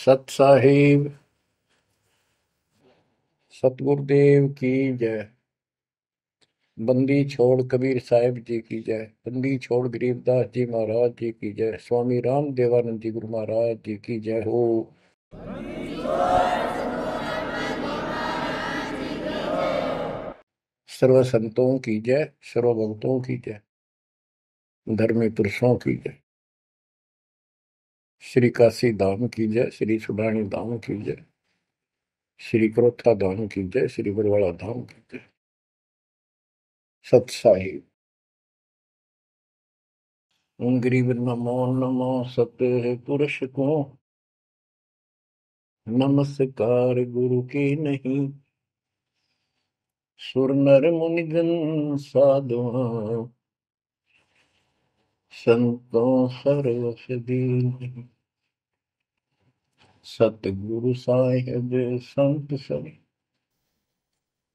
सत साहिब सतगुरुदेव की जय। बंदी छोड़ कबीर साहिब जी की जय। बंदी छोड़ गरीबदास जी महाराज जी की जय। स्वामी राम देवानंद जी गुरु महाराज जी की जय हो। सर्व संतों की जय, सर्व भक्तों की जय, धर्मी पुरुषों की जय। श्री काशी धाम की जय, श्री सुडानी धाम की जय, श्री क्रोथा धाम की जय, श्री बरवाड़ा धाम की जय। सत साहिब गरीब नमो नमो सत पुरुष को नमस्कार गुरु की नहीं। सुर नर मुनिजन साधुआ संतों सर्वस दीन। सतगुरु साहिब संत सब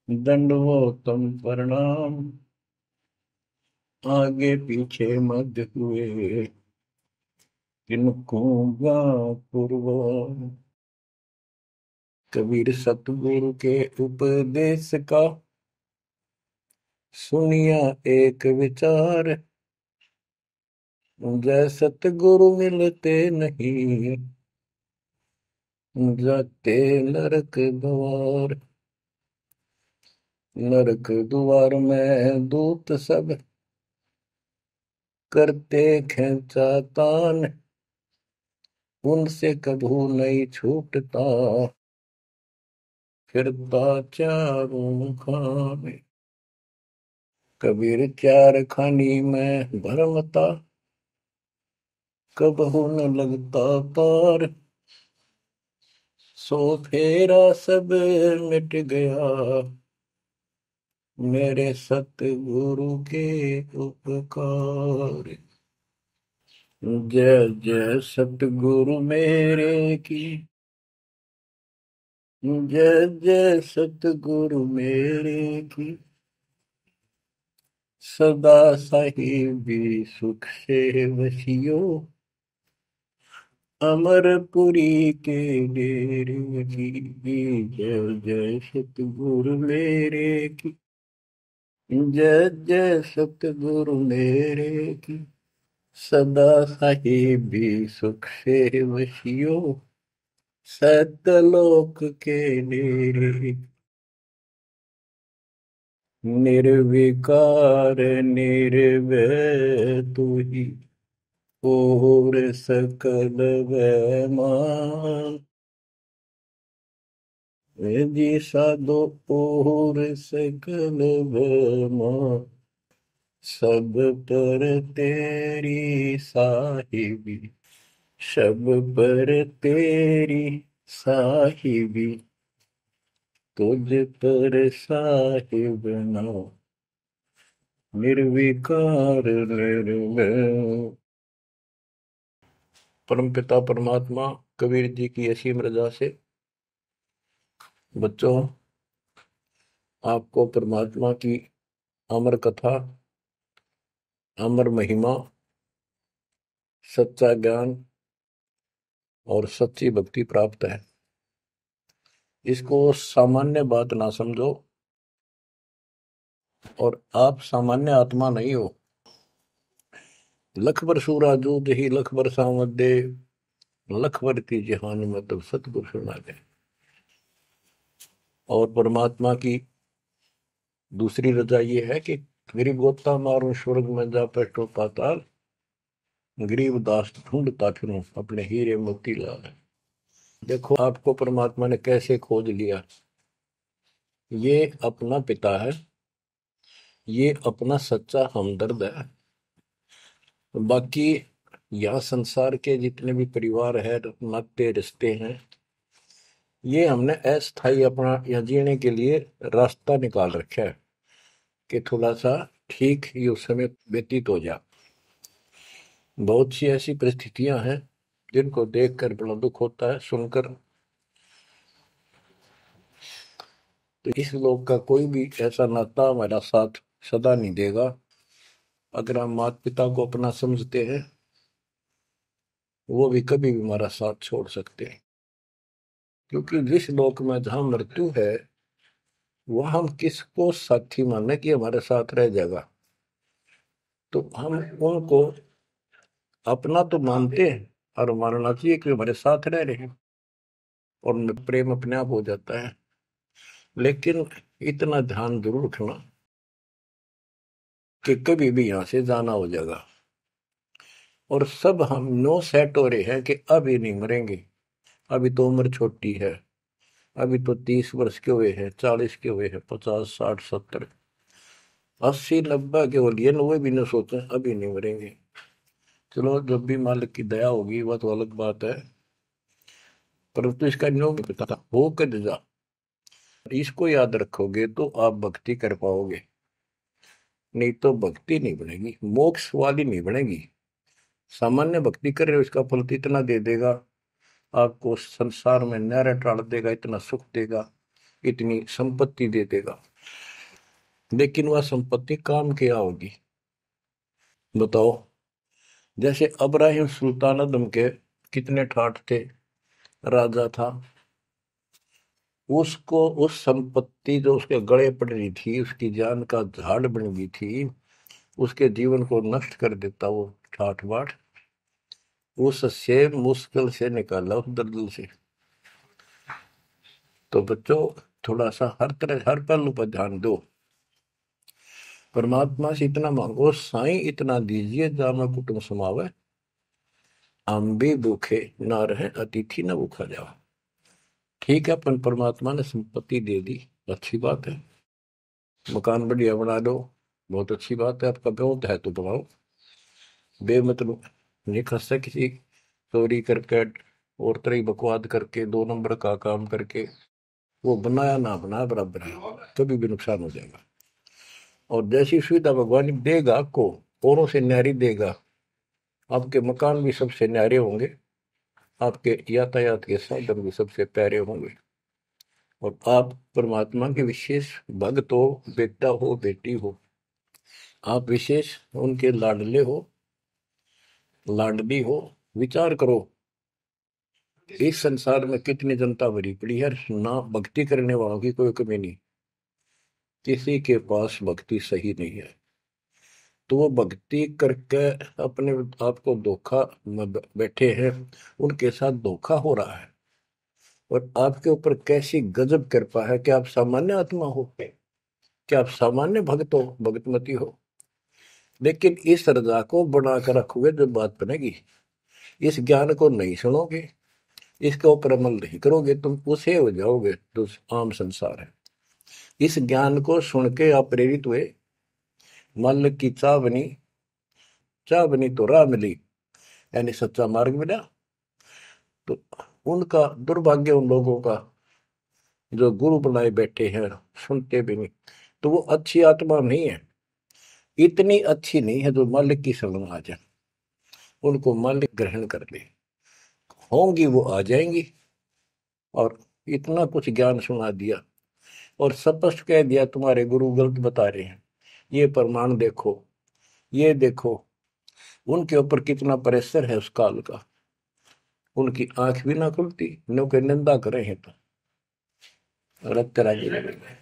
दंडवतम प्रणाम। आगे पीछे मध्य हुए किनको पूर्व। कबीर सतगुरु के उपदेश का सुनिया एक विचार। जय सतगुरु मिलते नहीं जाते नरक द्वार। नरक द्वार में दूत सब करते खेचा तान। उनसे कभू नहीं छूटता फिरता चारों खाने। कबीर चार खानी में भरमता कबहू न लगता पार। सो फेरा सब मिट गया मेरे सतगुरु के उपकार। जय जय सतगुरु मेरे की जय जय सतगुरु मेरे की। सदा साहिबी सुख से वसियो अमरपुरी के डेरे की। जय जय सतगुरु मेरे की जय जय सतगुरु मेरे की। सदा साहिबी सुख से वसियो सतलोक के डेरे। निर्विकार निर्भय तू ही और सकल वैमान। जी साधो और सकल वैमान। सब पर तेरी साहिबी सब पर तेरी साहिबी। तुझ पर साहिब नाम निर्विकार निर्भय। परमपिता परमात्मा कबीर जी की असीम रजा से बच्चों आपको परमात्मा की अमर कथा, अमर महिमा, सच्चा ज्ञान और सच्ची भक्ति प्राप्त है। इसको सामान्य बात ना समझो और आप सामान्य आत्मा नहीं हो। लख बर सूरा जूद ही लख बर सावत दे लख बर की जहान में तब सतगुरु सुना दे। और परमात्मा की दूसरी रजा ये है कि गरीब गोता मारू स्वर्ग में जा बैठो पाताल। गरीब दास ढूंढता फिरूं अपने हीरे मोती लाल। देखो आपको परमात्मा ने कैसे खोज लिया। ये अपना पिता है, ये अपना सच्चा हमदर्द है। बाकी यहाँ संसार के जितने भी परिवार है, नाते रिश्ते हैं, ये हमने अस्थाई अपना यहाँ जीने के लिए रास्ता निकाल रखा है कि थोड़ा सा ठीक ये उस समय व्यतीत हो जाए। बहुत सी ऐसी परिस्थितियां हैं जिनको देखकर बड़ा दुख होता है सुनकर। तो इस लोक का कोई भी ऐसा नाता हमारा साथ सदा नहीं देगा। अगर हम माता पिता को अपना समझते हैं वो भी कभी भी हमारा साथ छोड़ सकते हैं। क्योंकि जिस लोक में जहां मृत्यु है वह हम किसको साथी माने कि हमारे साथ रह जाएगा, तो हम उनको अपना तो मानते हैं और मानना चाहिए कि हमारे साथ रह रहे हैं, और प्रेम अपने आप हो जाता है। लेकिन इतना ध्यान जरूर रखना कि कभी भी यहां से जाना हो जाएगा, और सब हम नो सेट हो रहे हैं कि अभी नहीं मरेंगे, अभी तो उम्र छोटी है, अभी तो 30 वर्ष के हुए हैं, 40 के हुए हैं, 50 60 70 80 90 के हो लिए, 90 भी न सोचे अभी नहीं मरेंगे। चलो जब भी मालिक की दया होगी वह तो अलग बात है, परंतु इसका नियम नहीं पता था हो कद जा। इसको याद रखोगे तो आप भक्ति कर पाओगे, नहीं तो भक्ति नहीं बनेगी, मोक्ष वाली नहीं बनेगी। सामान्य भक्ति कर रहे हो इसका फल तो इतना दे देगा, आपको संसार में न्यारा टाल देगा, इतना सुख देगा, इतनी संपत्ति दे देगा, लेकिन वह संपत्ति काम क्या होगी बताओ। जैसे अब्राहिम सुल्तान अदम के कितने ठाठ थे, राजा था, उसको उस संपत्ति जो उसके गले पड़ रही थी, उसकी जान का झाड़ बन गई थी, उसके जीवन को नष्ट कर देता वो ठाठ बाट, उससे मुश्किल से निकाला उस दलदल से। तो बच्चों थोड़ा सा हर तरह हर पहलू पर ध्यान दो, परमात्मा से इतना मांगो, साईं इतना दीजिए जामा कुटुंब समावे, हम भी भूखे ना रहे अतिथि ना भूखा जाओ। ठीक है, अपन परमात्मा ने संपत्ति दे दी, अच्छी बात है, मकान बढ़िया बना दो, बहुत अच्छी बात है, आपका बहुत है तो बनाओ, बेमतलब नहीं खसता किसी चोरी करके और तरह बकवाद करके 2 नंबर का काम करके, वो बनाया ना बनाया बराबर है, कभी भी नुकसान हो जाएगा। और जैसी सुविधा भगवान देगा आपको, औरों से न्यारी देगा, आपके मकान भी सबसे न्यारे होंगे, आपके यातायात के साधन भी सबसे प्यारे होंगे, और आप परमात्मा के विशेष भक्त हो, बेटा हो बेटी हो, आप विशेष उनके लाडले हो लाडली हो। विचार करो इस संसार में कितनी जनता भरी पड़ी है, ना भक्ति करने वालों की कोई कमी नहीं, किसी के पास भक्ति सही नहीं है, तो वो भक्ति करके अपने आप को धोखा में बैठे हैं, उनके साथ धोखा हो रहा है। और आपके ऊपर कैसी गजब कृपा है कि आप सामान्य आत्मा हो, कि आप सामान्य भक्त हो, भगतमती हो, लेकिन इस रजा को बना कर रखोगे जब बात बनेगी, इस ज्ञान को नहीं सुनोगे, इसके ऊपर अमल नहीं करोगे, तुम उसे हो जाओगे जो आम संसार है। इस ज्ञान को सुन के आप प्रेरित हुए, मन की चाह बनी तो राह मिली, यानी सच्चा मार्ग मिला। तो उनका दुर्भाग्य उन लोगों का जो गुरु बनाए बैठे हैं, सुनते भी नहीं, तो वो अच्छी आत्मा नहीं है, इतनी अच्छी नहीं है जो मालिक की शरण आ जाए, उनको मालिक ग्रहण कर ले, होंगी वो आ जाएंगी। और इतना कुछ ज्ञान सुना दिया और स्पष्ट कह दिया तुम्हारे गुरु गलत बता रहे हैं, ये प्रमाण देखो, ये देखो, उनके ऊपर कितना प्रेशर है उस काल का, उनकी आंख भी ना खुलती, नो के निंदा करे हैं तो रक्त राजी लगेगा।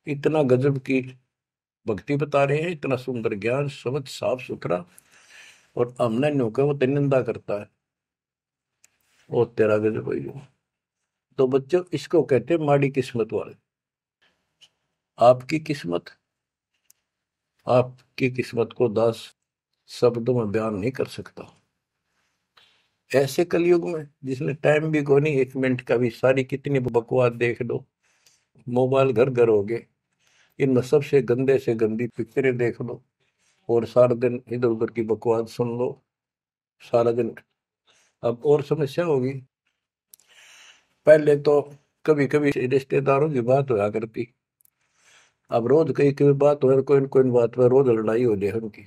इतना गजब की भक्ति बता रहे हैं, इतना सुंदर ज्ञान समझ साफ सुथरा, और हमने न्यू का वो तो निंदा करता है, वो तेरा गजब है। तो बच्चों इसको कहते हैं माड़ी किस्मत वाले। आपकी किस्मत, आपकी किस्मत को 10 शब्दों में बयान नहीं कर सकता। ऐसे कलयुग में जिसने टाइम भी को नहीं, 1 मिनट का भी, सारी कितनी बकवास देख लो, मोबाइल घर घर हो गए, इनमें सबसे गंदे से गंदी पिक्चरें देख लो, और सारा दिन इधर उधर की बकवास सुन लो सारा दिन। अब और समस्या होगी, पहले तो कभी कभी रिश्तेदारों की बात होया करती, अब रोज कई कई बात हो, कोई न कोई बात पर रोज लड़ाई हो जाए उनकी,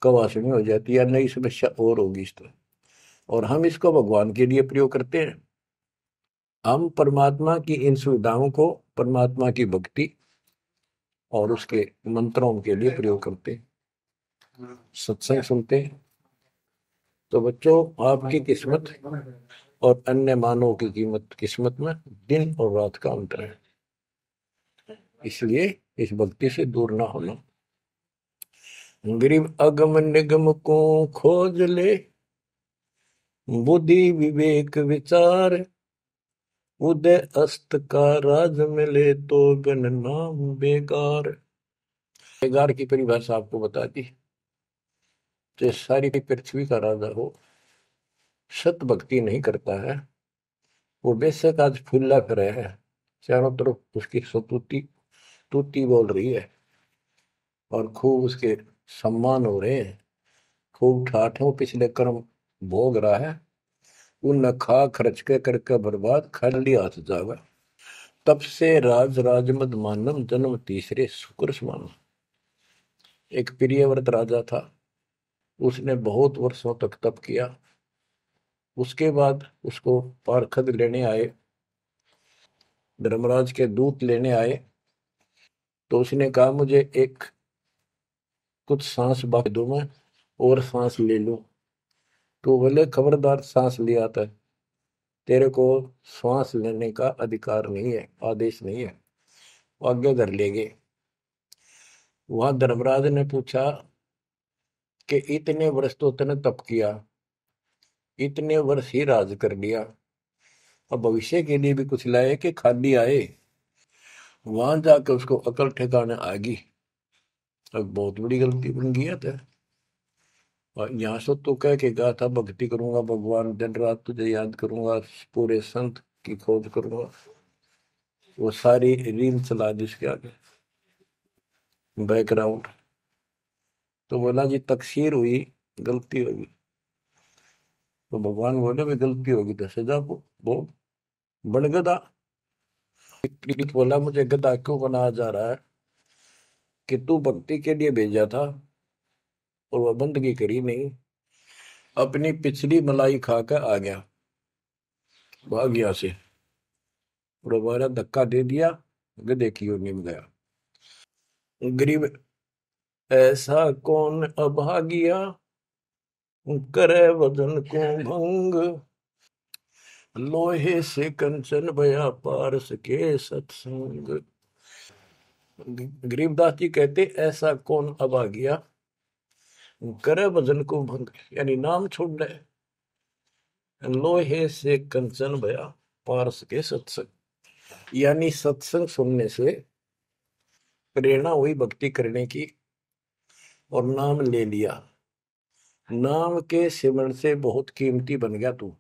कवासनी हो जाती है, नई समस्या और होगी इस तरह। और हम इसको भगवान के लिए प्रयोग करते हैं, हम परमात्मा की इन सुविधाओं को परमात्मा की भक्ति और उसके मंत्रों के लिए प्रयोग करते हैं, सत्संग सुनते हैं। तो बच्चों आपकी किस्मत और अन्य मानव की कीमत किस्मत में दिन और रात का अंतर है। इसलिए इस भक्ति से दूर ना होना। गरीब अगम निगम को खोज ले, बुद्धि विवेक विचार, उदय अस्त का राज मिले तो बिन नाम बेगार। बेगार की परिभाषा आपको बता दी। तो सारी पृथ्वी का राजा हो, सत भक्ति नहीं करता है, वो बेशक आज फूला फिरे है, चारों तरफ उसकी सतुति तूती बोल रही है और खूब उसके सम्मान हो रहे हैं, खूब ठाठों पिछले कर्म भोग रहा है, उन खा खर्च के करके बर्बाद, खाली हाथ जावा। तब से राज राजमद मानम, जन्म तीसरे शुक्र समान। एक प्रियव्रत राजा था, उसने बहुत वर्षों तक तप किया। उसके बाद उसको पारखद लेने आए, धर्मराज के दूत लेने आए। तो उसने कहा मुझे एक कुछ सांस बाकी दो, मैं और सांस ले लूं। तो बोले खबरदार, सांस लिया था, तेरे को श्वास लेने का अधिकार नहीं है, आदेश नहीं है। वो आगे धर ले गए। वहां धर्मराज ने पूछा कि इतने वर्ष तो तूने तप किया, इतने वर्ष ही राज कर लिया, अब भविष्य के लिए भी कुछ लाए कि खाली आए। वहां जाकर उसको अकल ठिकाने आ गई, अब बहुत बड़ी गलती बन गई है। तो और यहाँ से तो कह के गया था भक्ति करूंगा भगवान, दिन रात तुझे याद करूंगा, पूरे संत की खोज करूंगा, वो सारी रील चला दी उसके आगे बैकग्राउंड। तो बोला जी तकसीर हुई, गलती होगी। तो भगवान बोले भी गलती होगी तो सजा वो बन गधा। बोला मुझे गधा क्यों बनाया जा रहा है कि तू भक्ति के लिए भेजा था और वह बंदगी करी नहीं, अपनी पिछली मलाई खाकर आ गया, भाग गया से, और हमारा धक्का दे दिया, गधे की ओर निम गया। गरीब ऐसा कौन अभागिया, करे वजन को भंग, लोहे से कंचन भया पारस के सत्संग। गरीबदास जी कहते ऐसा कौन अभागिया, करे भजन को भंग, यानी नाम छोड़ दे, लोहे से कंचन भया पारस के सत्संग, यानी सत्संग सुनने से प्रेरणा हुई भक्ति करने की और नाम ले लिया। नाम के सिमरण से बहुत कीमती बन गया तू,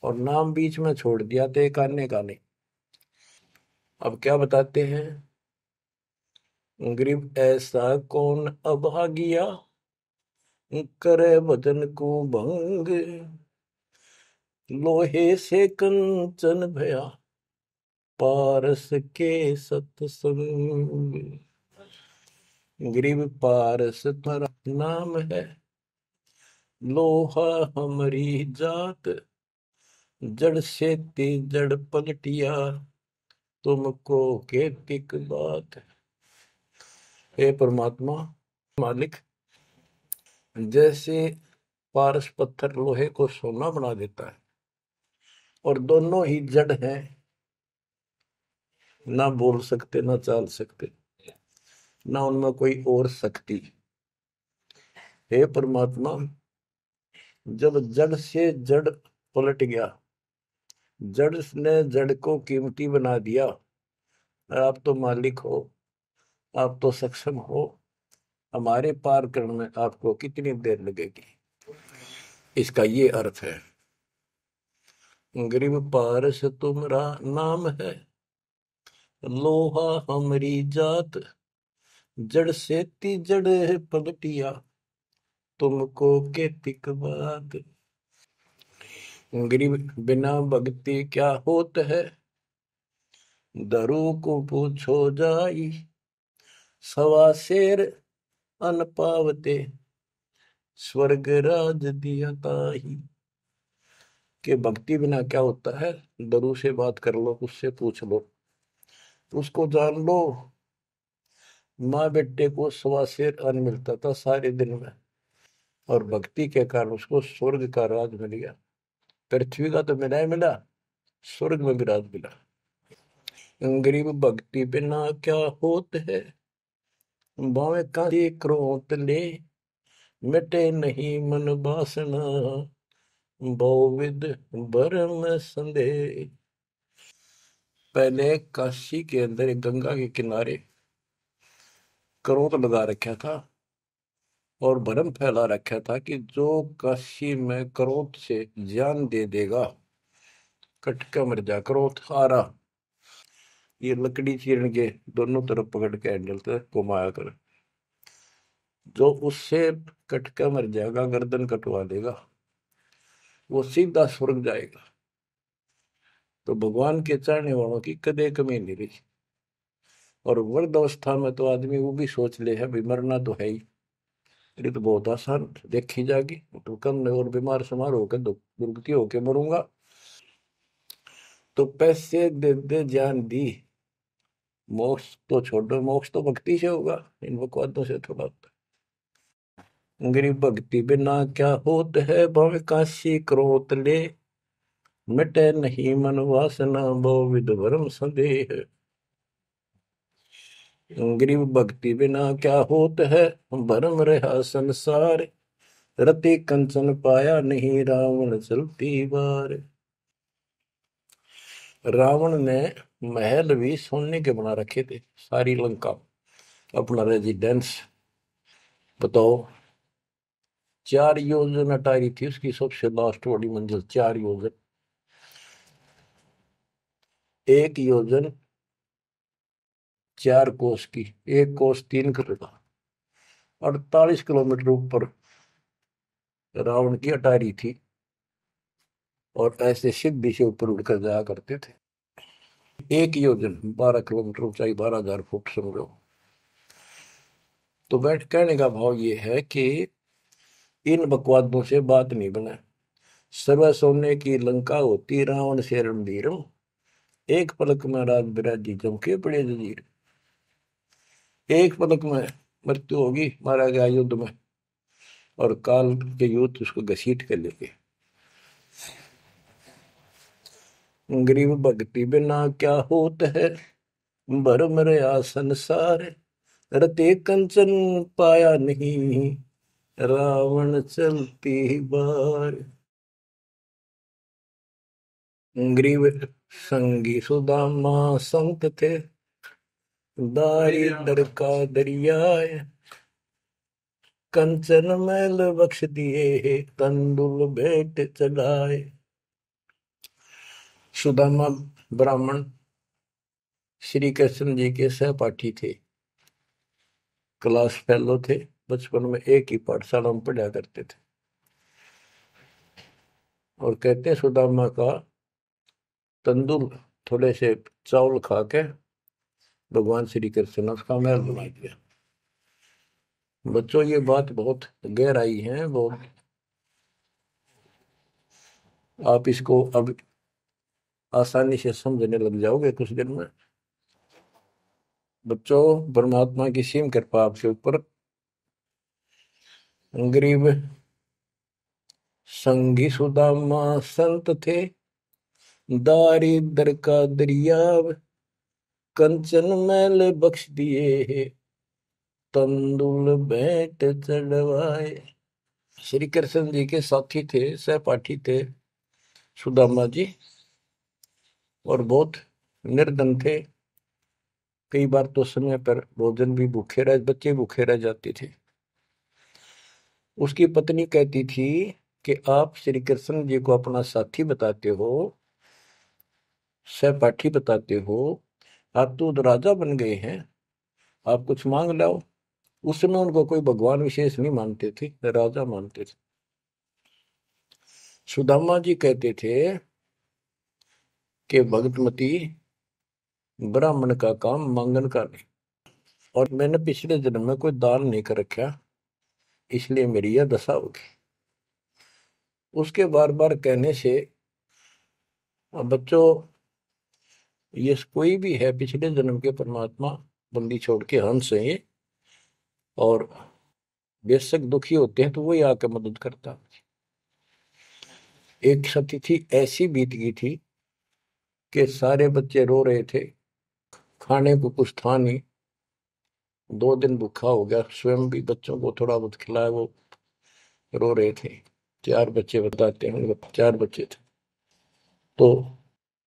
और नाम बीच में छोड़ दिया तो एक आने का नहीं। अब क्या बताते हैं, गरीब ऐसा कौन अभागिया, करे भजन को भंग, लोहे से कंचन भया पारस के सत्संग। गरीब पारस तुम्हारा नाम है, लोहा हमारी जात, जड़ से ती जड़ पलटिया, तुमको केतिक बात। हे परमात्मा मालिक, जैसे पारस पत्थर लोहे को सोना बना देता है, और दोनों ही जड़ हैं, ना बोल सकते ना चाल सकते, ना उनमें कोई और शक्ति। हे परमात्मा, जब जड़ से जड़ पलट गया, जड़ ने जड़ को कीमती बना दिया, आप तो मालिक हो, आप तो सक्षम हो, हमारे पार करने में आपको कितनी देर लगेगी। इसका ये अर्थ है, गरीब पारस तुम्हारा नाम है, लोहा हमारी जात, जड़ से ती जड़ पलटिया, तुमको के तिक बात। गरीब बिना भक्ति क्या होत है, दरू को पूछो जाई, सवा शेर अन पावते, स्वर्ग राज दिया ताही। के भक्ति बिना क्या होता है, दरू से बात कर लो, उससे पूछ लो, उसको जान लो। माँ बेटे को सवा शेर अन्न मिलता था सारे दिन में, और भक्ति के कारण उसको स्वर्ग का राज मिल गया। पृथ्वी का तो मिला ही मिला, स्वर्ग में भी राज मिला। गरीब भक्ति बिना क्या होत है, बावे कांसी क्रोत ले, मिटे नहीं मन बासना, बहुविध भरम संदेह। पहले काशी के अंदर एक गंगा के किनारे क्रोध लगा रखा था और भरम फैला रखा था कि जो काशी में क्रोध से जान दे देगा, कटका मर जा। क्रोध आ रहा, ये लकड़ी चीरन के दोनों तरफ पकड़ के हैंडल से घुमाया कर, जो उससे कटका मर जाएगा, गर्दन कटवा देगा, वो सीधा स्वर्ग जाएगा। तो भगवान के चाहने वालों की कदे कमी नहीं रही। और वृद्ध अवस्था में तो आदमी वो भी सोच ले है भी मरना तो है ही, ये तो बहुत आसान देखी जाएगी, तो कम और बीमार समार होकर दुर्गति होकर मरूंगा। तो पैसे दे दे जान दी, मोक्ष तो छोड़ो, मोक्ष तो भक्ति से होगा, इन बकवादों से थोड़ा होता है। गरीब भक्ति बिना क्या होत है, भव काशी क्रोत ले, मिटे नहीं मन वासना, बहु विध भरम संदेह। गरीब भक्ति बिना क्या होत है, भरम रहा संसार, रति कंचन पाया नहीं, रावण चलती बार। रावण ने महल भी सोने के बना रखे थे, सारी लंका अपना रेजिडेंस। बताओ, 4 योजन अटारी थी उसकी सबसे लास्ट वाली मंजिल, 4 योजन। 1 योजन 4 कोस की, 1 कोस 3 किलोमीटर, 48 किलोमीटर ऊपर रावण की अटारी थी। और ऐसे सीधी से ऊपर उड़कर जाया करते थे। 1 योजन 12 किलोमीटर ऊंचाई, 12,000 फुट समझो। तो बैठ कहने का भाव ये है कि इन बकवादों से बात नहीं बने। सर्व सोने की लंका होती, रावण से रणधीरम, एक पलक में राज बिराजी जमके पड़े जजीर। एक पलक में मृत्यु होगी, मारा गया युद्ध में, और काल के युद्ध उसको घसीट कर लेके। गरीब भक्ति बिना क्या होत है, भरम रया संसार, रते कंचन पाया नहीं, रावण चलती बार। ग्रीव संगी सुदामा संत थे, दारिद्र का दरिया, कंचन मैल बख्श दिए, तंदुल भेंट चढ़ाए। सुदामा ब्राह्मण श्री कृष्ण जी के सहपाठी थे, क्लास फेलो थे, बचपन में एक ही पाठशाला में पढ़ा करते थे। और कहते हैं सुदामा का तंदुल थोड़े से चावल खा के भगवान श्री कृष्ण ने उसका महल बना दिया। बच्चों, ये बात बहुत गहराई है, बहुत। आप इसको अब आसानी से समझने लग जाओगे कुछ दिन में। बच्चों, परमात्मा की सीम कृपा आपके ऊपर। गरीब संगी सुदामा संत थे, दारिद्र का दरिया, कंचन मैल बख्श दिए, तंदुल भेंट चढ़वाए। श्री कृष्ण जी के साथी थे, सहपाठी थे सुदामा जी, और बहुत निर्धन थे। कई बार तो समय पर भोजन भी भूखे रह, बच्चे भूखे रह जाते थे। उसकी पत्नी कहती थी कि आप श्री कृष्ण जी को अपना साथी बताते हो, सहपाठी बताते हो, आप तो राजा बन गए हैं, आप कुछ मांग लाओ। उस समय उनको कोई भगवान विशेष नहीं मानते थे, राजा मानते थे। सुदामा जी कहते थे कि भगतमती, ब्राह्मण का काम मांगन का नहीं, और मैंने पिछले जन्म में कोई दान नहीं कर रखा, इसलिए मेरी यह दशा होगी। उसके बार बार कहने से, अब बच्चों, ये कोई भी है पिछले जन्म के परमात्मा बंदी छोड़ के हंस है ये, और बेशक दुखी होते हैं तो वही आके मदद करता है। एक तिथि ऐसी बीत गई थी कि सारे बच्चे रो रहे थे, खाने को कुछ था नहीं, 2 दिन भूखा हो गया, स्वयं भी बच्चों को थोड़ा बहुत खिलाया, वो रो रहे थे। 4 बच्चे बताते हैं, 4 बच्चे थे। तो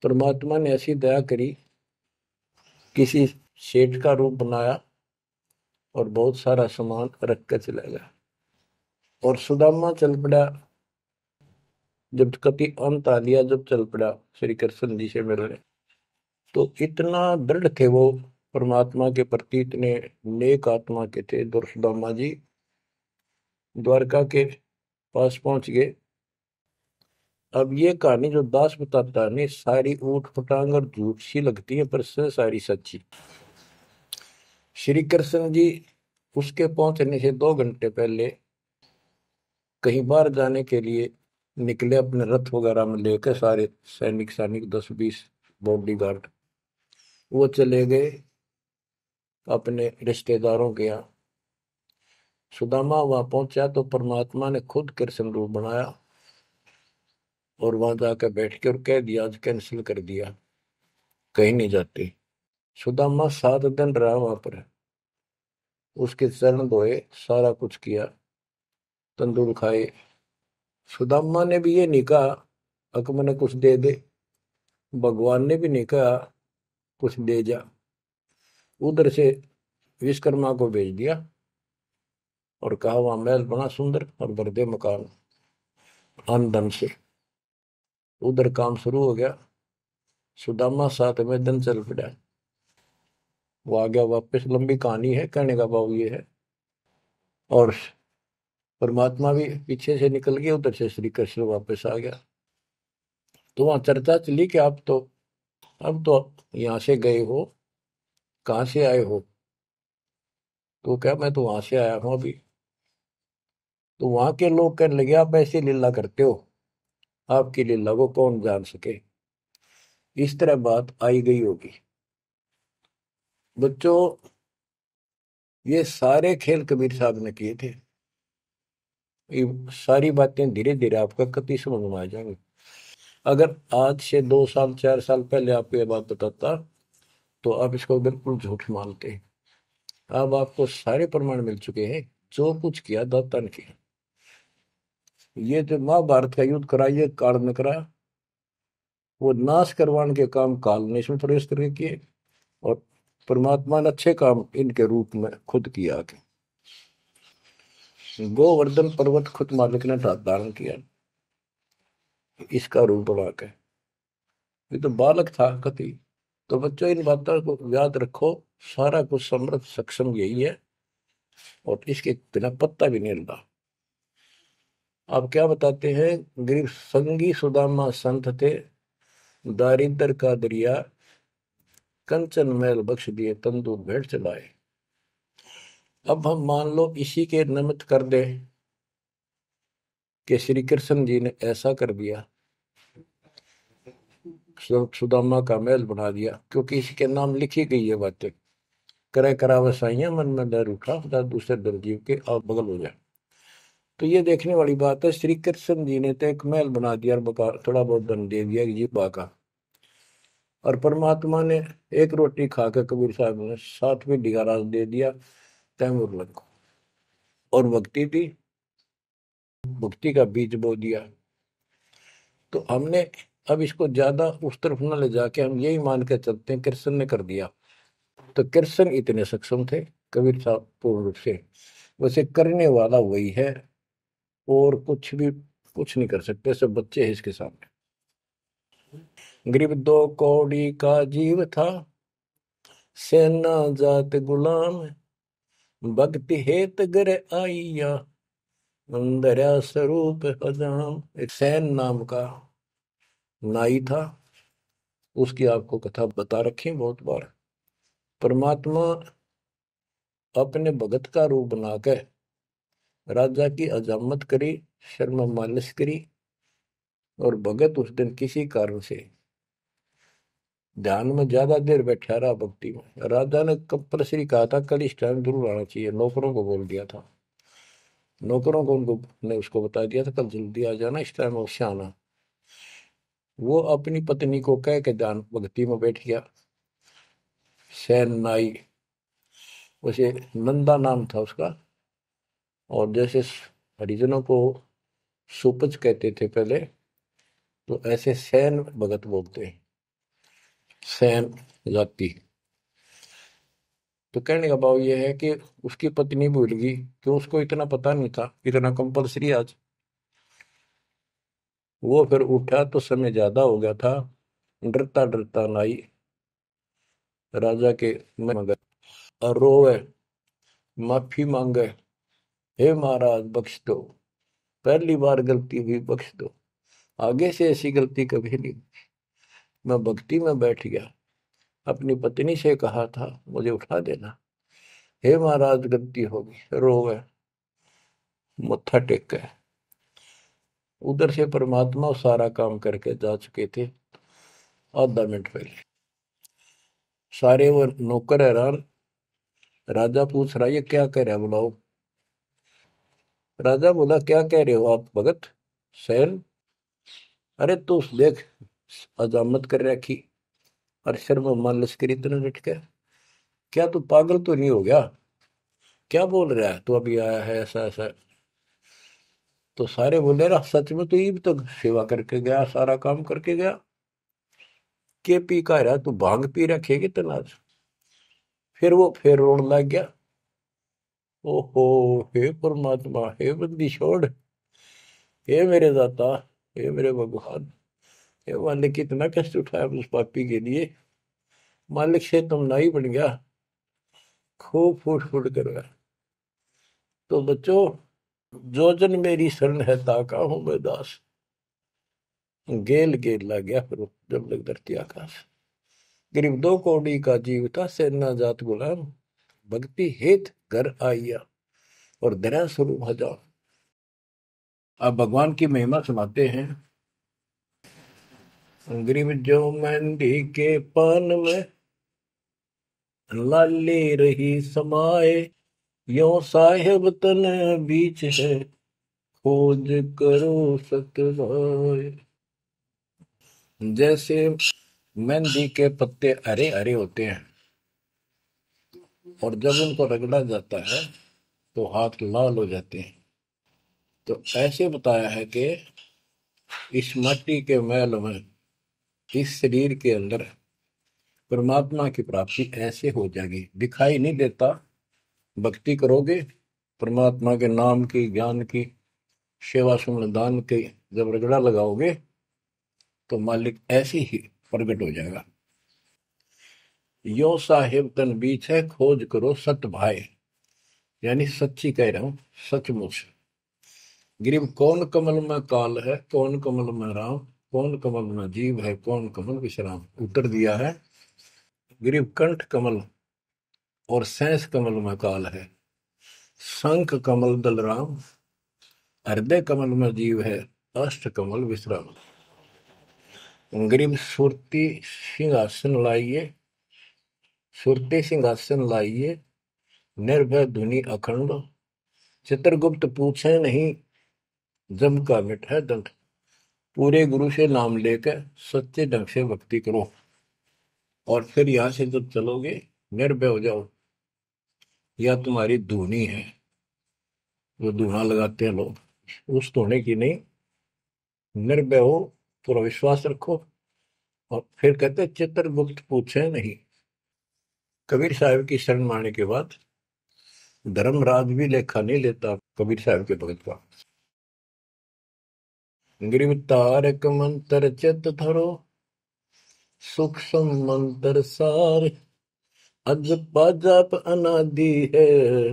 परमात्मा ने ऐसी दया करी, किसी सेठ का रूप बनाया और बहुत सारा सामान रख कर चला गया। और सुदामा चल पड़ा, जब कति अंत आ लिया, जब चल पड़ा श्री कृष्ण जी से मिलने, तो इतना दृढ़ थे वो परमात्मा के प्रति, इतने नेक आत्मा के थे दुर्सुदामा जी। द्वारका के पास पहुंच गए। अब ये कहानी जो दास बताता है नहीं, सारी ऊट पटांग और झूठ सी लगती है, पर से सारी सच्ची। श्री कृष्ण जी उसके पहुंचने से 2 घंटे पहले कहीं बाहर जाने के लिए निकले, अपने रथ वगैरह में लेकर सारे सैनिक सैनिक 10-20 बॉडी गार्ड। वो चले गए अपने रिश्तेदारों के यहाँ। सुदामा वहां पहुंचा तो परमात्मा ने खुद कृष्ण रूप बनाया और वहां जाकर बैठ के और कह दिया, आज कैंसिल कर दिया, कहीं नहीं जाते। सुदामा 7 दिन रहा वहां पर, उसके चरण धोए, सारा कुछ किया, तंदूर खाए। सुदामा ने भी ये नहीं कहा अक मैंने कुछ दे दे, भगवान ने भी नहीं कहा कुछ दे जा। उधर से विश्वकर्मा को भेज दिया और कहा वहां महल बना सुंदर और भर दे मकान आमदन से। उधर काम शुरू हो गया। सुदामा 7वें दिन चल पड़ा। वो आ गया वापस, लंबी कहानी है, कहने का भाव ये है। और परमात्मा भी पीछे से निकल गया, उधर से श्री कृष्ण वापस आ गया। तो वहां चर्चा चली कि आप तो अब तो यहाँ से गए हो, कहाँ से आए हो? तो क्या, मैं तो वहां से आया हूं अभी। तो वहां के लोग कहने लगे, आप ऐसी लीला करते हो, आपकी लीला को कौन जान सके। इस तरह बात आई गई होगी। बच्चों, ये सारे खेल कबीर साहब ने किए थे। ये सारी बातें धीरे धीरे आपका कति समझ में आ जाएंगी। अगर आज से 2 साल 4 साल पहले आपको ये बात बताता तो आप इसको बिल्कुल झूठ मानते। अब आपको सारे प्रमाण मिल चुके हैं, जो कुछ किया दाता ने किया। ये जो महाभारत का युद्ध करा, ये काल ने करा, वो नाश करवाने के काम काल ने इसमें प्रवेश करके किए, और परमात्मा ने अच्छे काम इनके रूप में खुद किया। गोवर्धन पर्वत खुद मालिक ने धारण किया इसका रूप बना के। ये तो बालक था कति। तो बच्चों, इन बातों को याद रखो, सारा कुछ समृद्ध सक्षम यही है, और इसके बिना पत्ता भी नहीं हिलता। आप क्या बताते हैं, गरीब संगी सुदामा संत थे, दारिद्र का दरिया कंचन मैल बख्श दिए, तंदूर भेंट चलाए। अब हम मान लो इसी के निमित्त कर दे कि श्री कृष्ण जी ने ऐसा कर दिया, सुदामा का महल बना दिया, क्योंकि इसके नाम लिखी गई है बातें। करे करा वसाइया मन में डर उठा, दूसरे डर जीव के आप बगल हो जाए। तो ये देखने वाली बात है। श्री कृष्ण जी ने तो एक महल बना दिया और बकार थोड़ा बहुत धन दे दिया जीवा का, और परमात्मा ने एक रोटी खाकर कबीर साहब ने 7वीं राज दे दिया तैमूर लग को, और भक्ति थी, भक्ति का बीज बो दिया। तो हमने अब इसको ज्यादा उस तरफ न ले जाके हम यही मान के चलते हैं कृष्ण ने कर दिया। तो कृष्ण इतने सक्षम थे कबीर साहब पूर्ण रूप से, वैसे करने वाला वही है, और कुछ भी कुछ नहीं कर सकते, सब बच्चे हैं इसके सामने। गरीब 2 कौड़ी का जीव था, सेना जात गुलाम, भक्ति हेत गर आइया, अंदर स्वरूप हजाम। एक सैन नाम का नाई था, उसकी आपको कथा बता रखी बहुत बार। परमात्मा अपने भगत का रूप बनाकर राजा की अजामत करी, शर्म मालिश करी, और भगत उस दिन किसी कारण से ध्यान में ज्यादा देर बैठा रहा, भक्ति में। राजा ने कंपल्सरी कहा था कल इस टाइम जरूर आना चाहिए, नौकरों को बोल दिया था। नौकरों को उनको ने उसको बता दिया था कल जल्दी आ जाना, इस टाइम अवश्य आना। वो अपनी पत्नी को कह के ध्यान भक्ति में बैठ गया। सैन नाई, उसे नंदा नाम था उसका। और जैसे हरिजनों को सुपच कहते थे पहले, तो ऐसे सैन भगत बोलते हैं, सैन जाति। तो कहने का भाव यह है कि उसकी पत्नी भूल गई, कि उसको इतना पता नहीं था, इतना कंपलसरी आज। वो फिर उठा तो समय ज्यादा हो गया था। डरता डरता नाई राजा के मगर और रोवे, माफी मांगे, हे महाराज बख्श दो, पहली बार गलती हुई, बख्श दो, आगे से ऐसी गलती कभी नहीं। मैं भक्ति में बैठ गया, अपनी पत्नी से कहा था मुझे उठा देना, हे महाराज गलती होगी। रोवे, मत्था टेक गए। उधर से परमात्मा सारा काम करके जा चुके थे आधा मिनट पहले। सारे वो नौकर हैरान। राजा पूछ रहा ये क्या कह रहा है, बुलाओ। राजा बोला क्या कह रहे हो आप भगत सैन? अरे तू देख, अजामत कर रखी और सिर में मालिश करी इतने लटके, क्या तू पागल तो नहीं हो गया? क्या बोल रहा है तू, अभी आया है ऐसा ऐसा? तो सारे बोले रहा सच में, तो ये भी तो सेवा करके गया, सारा काम करके गया, के पी का रहा तू, भांग पी रखेगी तनाज। फिर वो फिर रोने लग गया। ओहो, हे परमात्मा, हे बंदी छोड़, हे मेरे दाता, हे मेरे भगवान, हे मालिक, कितना कष्ट उठाया उस पापी के लिए, मालिक से तुम ना ही बन गया, खूब फूट फूट कर गया। तो बच्चों, जो जन मेरी शरण है ताका हूं मैं दास। गेल गेल लग गया फिर जब लग धरती आकाश। गरीब दो कौड़ी का जीव था, सेना जात गुलाम, भक्ति हेत घर आइया और दया स्वरूप हजार। अब भगवान की महिमा सुनाते हैं। गरीब जो मेहंदी के पान में लाली रही समाए, यो साहेब तन बीच है, खोज करो सतवाए। जैसे मेहंदी के पत्ते हरे हरे होते हैं और जब उनको रगड़ा जाता है तो हाथ लाल हो जाते हैं, तो ऐसे बताया है कि इस माटी के मैल में, इस शरीर के अंदर परमात्मा की प्राप्ति ऐसे हो जाएगी। दिखाई नहीं देता, भक्ति करोगे परमात्मा के नाम की, ज्ञान की, सेवा सुमन दान की जब रगड़ा लगाओगे तो मालिक ऐसे ही प्रकट हो जाएगा। यो साहेब तन बीच है, खोज करो सत भाई, यानी सच्ची कह रहा हूं, सचमुच। गिरिव कौन कमल में काल है, कौन कमल में राम, कौन कमल में जीव है, कौन कमल विश्राम। उत्तर दिया है, गिरिव कंठ कमल और सैंस कमल में काल है, शंख कमल दल राम, हृदय कमल में जीव है, अष्ट कमल विश्राम। गिरिव सुरती सिंहासन लाइए, सुरती सिंहासन लाइए, निर्भय धुनि अखंड, चित्रगुप्त पूछे नहीं, जम का मिट है दंड। पूरे गुरु से नाम लेकर सच्चे ढंग से भक्ति करो और फिर यहां से जब चलोगे निर्भय हो जाओ। या तुम्हारी धुनी है, वो धुना लगाते हैं लोग, उस धोने की नहीं, निर्भय हो, पूरा विश्वास रखो। और फिर कहते चित्रगुप्त पूछे नहीं। कबीर साहब की शरण माने के बाद धर्मराज भी लेखा नहीं लेता कबीर साहब के भगत का। गिरव तारक मंत्र चित धरो, सूक्ष्म मंत्र सार, अज पाजाप अनादि है,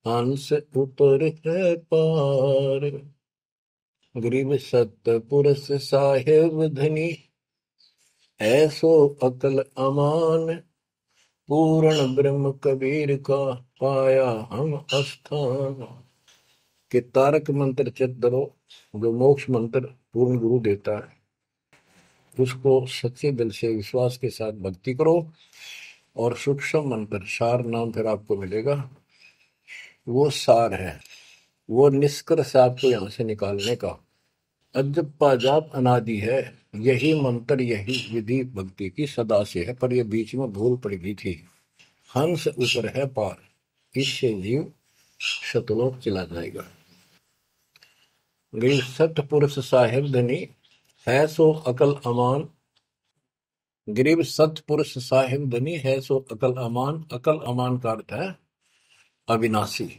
हंस ऊपर है पार। गरीब सतपुरुष साहेब धनी, ऐसो अकल अमान, पूर्ण ब्रह्म कबीर का पाया हम स्थान। के तारक मंत्र चित धरो, जो मोक्ष मंत्र पूर्ण गुरु देता है, उसको सच्चे दिल से विश्वास के साथ भक्ति करो। और सूक्ष्म मंत्र, सार नाम फिर आपको मिलेगा, वो सार है, वो निष्कर्ष आपको यहां से निकालने का। अजब पाजाब अनादि है, यही मंत्र यही विधि भक्ति की सदा से है, पर ये बीच में भूल पड़ गई थी। हंस ऊपर है पार, इससे जीव शतलोक चला जाएगा। गरीब सतपुरुष साहिब धनी है सो अकल अमान। गरीब सतपुरुष साहिब धनी है सो अकल अमान। अकल अमान का अर्थ है अविनाशी।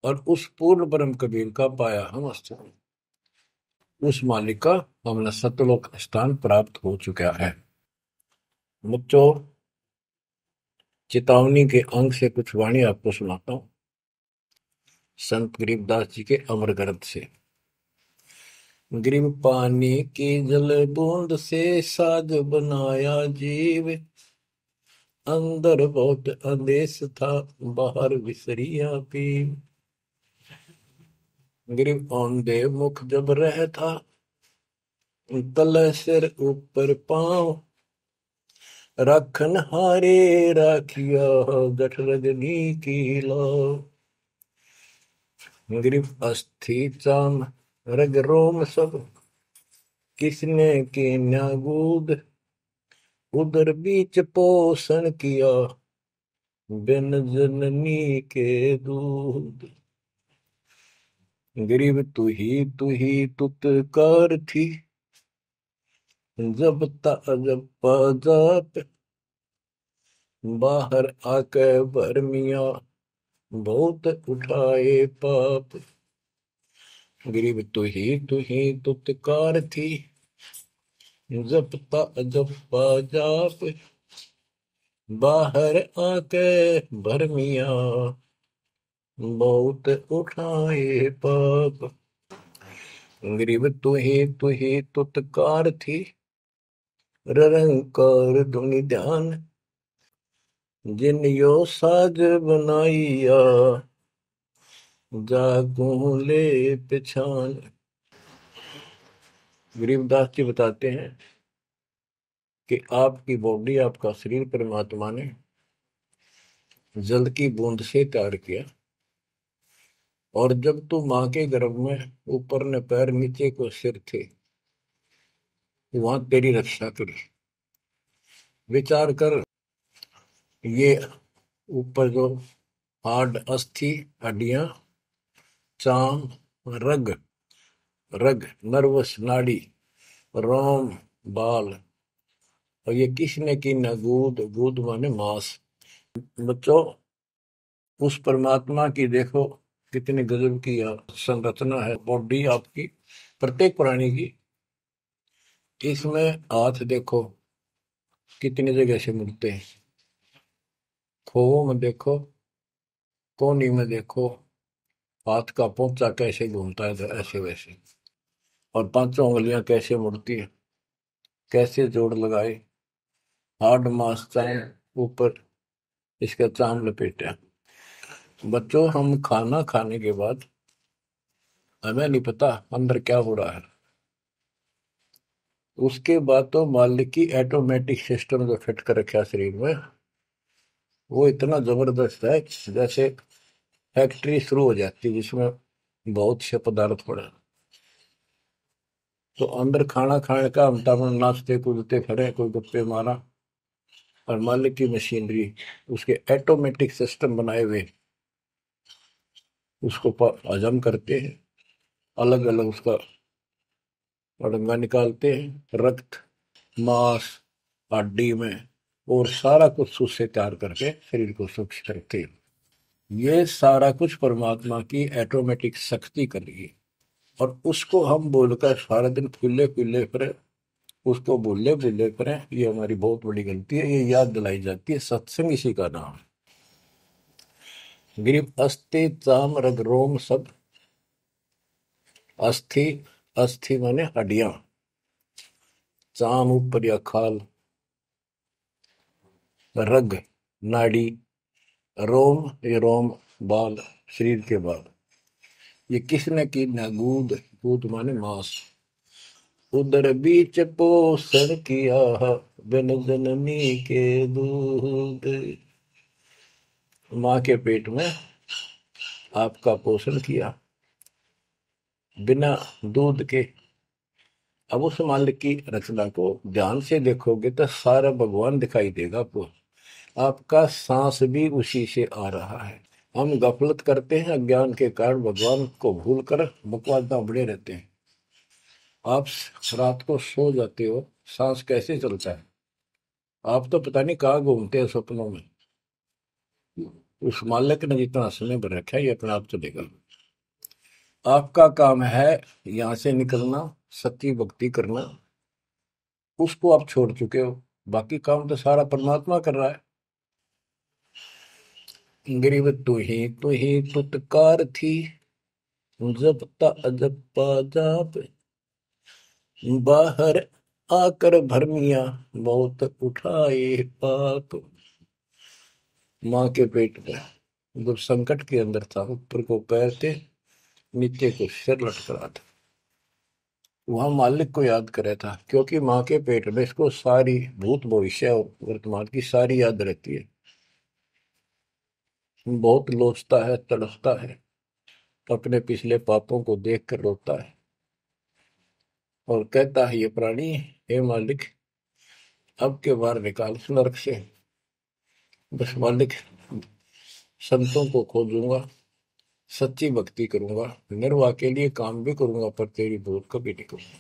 और उस पूर्ण ब्रह्म कबीर का पाया हम अस्तित्व, उस मालिक का हमें सतलोक स्थान प्राप्त हो चुका है। बच्चों, चेतावनी के अंग से कुछ वाणी आपको सुनाता हूं संत गरीबदास जी के अमर ग्रंथ से। गरीब पानी की जल बूंद से साज बनाया जीव, अंदर बहुत अंदेश था बाहर विसरिया पीव। गरीब औंधे मुख जब रहता, तले सिर ऊपर पांव, राखन हारे राखिया जठ रजनी की लाओ। गरीब अस्थि चाम रग रोम सब, किसने की न्यागूद, उदर बीच पोषण किया बिन जननी के दूध। गरीब तू ही तुतकार थी, जब जब जाप, बाहर आके भरमिया बहुत उठाए पाप। गरीब तू ही तुतकार थी, जब जब जाप, बाहर आके भरमिया बहुत उठाए पाप। गरीब तू ही तुतकार थी, रंकार धुनि ध्यान, जिन यो साज बनाइया जागू ले पिछान। गरीबदास जी बताते हैं कि आपकी बॉडी, आपका शरीर परमात्मा ने जल की बूंद से तैयार किया, और जब तू मां के गर्भ में ऊपर ने पैर नीचे को सिर थे, वहां तेरी रक्षा करी। विचार कर, ये ऊपर जो हार्ड अस्थि हड्डियां, चाम रग, रग नर्वस नाड़ी, रोम बाल, और ये किसने की न गूद, गूद माने मांस। बच्चों, उस परमात्मा की देखो कितनी गजब की संरचना है बॉडी आपकी, प्रत्येक प्राणी की। इसमें हाथ देखो कितनी जगह से मिलते हैं, खोओं में देखो, कोहनी में देखो, हाथ का पोंचा कैसे घूमता है, तो ऐसे वैसे। और पांचों उंगलियां कैसे मुड़ती है, कैसे जोड़ लगाए, हार्ड मास चाम ऊपर, इसका चाम लपेटा। बच्चों, हम खाना खाने के बाद हमें नहीं पता अंदर क्या हो रहा है। उसके बाद तो मालिक की ऑटोमेटिक सिस्टम जो फिट कर रखा शरीर में, वो इतना जबरदस्त है, जैसे फैक्ट्री शुरू हो जाती है जिसमें बहुत से पदार्थ पड़े। तो अंदर खाना खाने का हम टाइम नाचते कूदते खड़े, कोई गप्पे मारा, और मालिक की मशीनरी उसके ऑटोमेटिक सिस्टम बनाए हुए उसको हजम करते हैं, अलग अलग उसका अड़ंगा निकालते हैं, रक्त मांस हड्डी में, और सारा कुछ उससे तैयार करके शरीर को सुरक्षित रखते हैं। ये सारा कुछ परमात्मा की ऑटोमेटिक शक्ति कर रही है, और उसको हम बोलकर सारा दिन फूले फूले फिरे, उसको भूले भूले फिरे, ये हमारी बहुत बड़ी गलती है। ये याद दिलाई जाती है, सत्संग इसी का नाम है। गिरीब अस्थि चाम रग रोम सब, अस्थि, अस्थि माने हड्डियां, चाम ऊपर या खाल, रग नाड़ी, रोम ये रोम बाल, शरीर के बाल, ये किसने की ना गूद, गूद माने मांस, उदर बीच पोषण किया बिन जननी के दूध। मां के पेट में आपका पोषण किया बिना दूध के, अब उस मालिक की रचना को ध्यान से देखोगे तो सारा भगवान दिखाई देगा आपको। आपका सांस भी उसी से आ रहा है। हम गफलत करते हैं, अज्ञान के कारण भगवान को भूल कर बकवास में बड़े रहते हैं। आप रात को सो जाते हो, सांस कैसे चलता है? आप तो पता नहीं कहाँ घूमते हैं सपनों में। उस मालिक ने जितना समय पर रखा है ये अपने आप चलेगा। आपका काम है यहाँ से निकलना, सच्ची भक्ति करना, उसको आप छोड़ चुके हो। बाकी काम तो सारा परमात्मा कर रहा है। गरीब तू ही तुतकार थी, जपता अजपा जाप, बाहर आकर भरमिया बहुत उठाए पाप। माँ के पेट में जब संकट के अंदर था, ऊपर को पैर थे, नीचे को सिर लटक रहा था, वहां मालिक को याद करे था, क्योंकि माँ के पेट में इसको सारी भूत भविष्य और वर्तमान की सारी याद रहती है। बहुत लोचता है, तड़पता है, अपने पिछले पापों को देख कर रोता है और कहता है, ये प्राणी, हे मालिक, अब के बार निकाल इस नरक से। बस मालिक, संतों को खोजूंगा, सच्ची भक्ति करूंगा, निर्वाह के लिए काम भी करूंगा, पर तेरी भूल कभी नहीं करूंगा।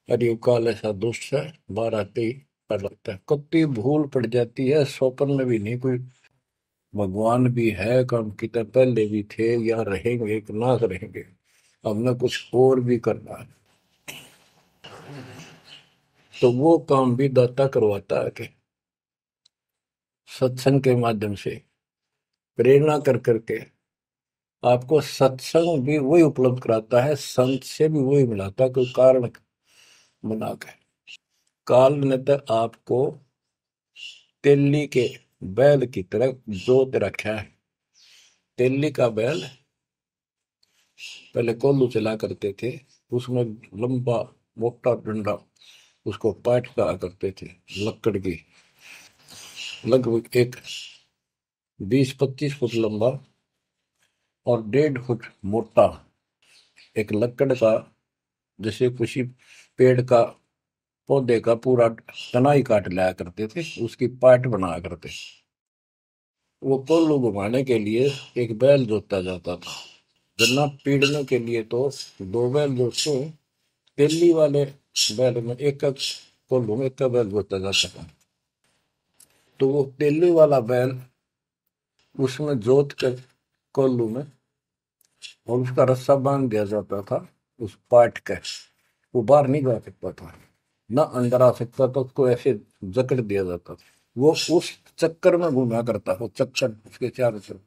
अरे काल ऐसा दुष्ट है, बाहर आते ही पर लगता है कत्ती भूल पड़ जाती है, स्वप्न में भी नहीं कोई भगवान भी है, काम कितने पहले भी थे या रहेंगे कि ना रहेंगे, हमने कुछ और भी करना है। तो वो काम भी दाता करवाता है कि सत्संग के माध्यम से प्रेरणा कर करके आपको सत्संग भी वही उपलब्ध कराता है, संत से भी वही मिलाता है, कोई कारण बना के। काल ने तो आपको तेली के बैल की तरह जोत रखा है। तेली का बैल पहले कोल्लू चला करते थे, उसमें लंबा मोटा डंडा, उसको पाट करा करते थे, लकड़ की, लगभग एक 20-25 फुट लंबा और 1.5 फुट मोटा, एक लकड़ का, जैसे किसी पेड़ का, पौधे का पूरा तनाई काट लाया करते थे, उसकी पाट बनाया करते। वो कोल्लू घुमाने के लिए एक बैल जोता जाता था। गन्ना पीड़ने के लिए तो 2 बैल जोतते हैं। तेली वाले बैल में एक एक कोल्लू में एक का बैल जोता जाता था। तो वो तेली वाला बैल उसमें जोत कर कोल्लू में, और उसका रस्सा बांध दिया जाता था उस पाट का। वो बाहर नहीं जा सकता था, ना अंदर आ सकता था, उसको ऐसे जकड़ दिया जाता था। वो उस चक्कर में घूमा करता, वो चक्कर उसके चारों तरफ,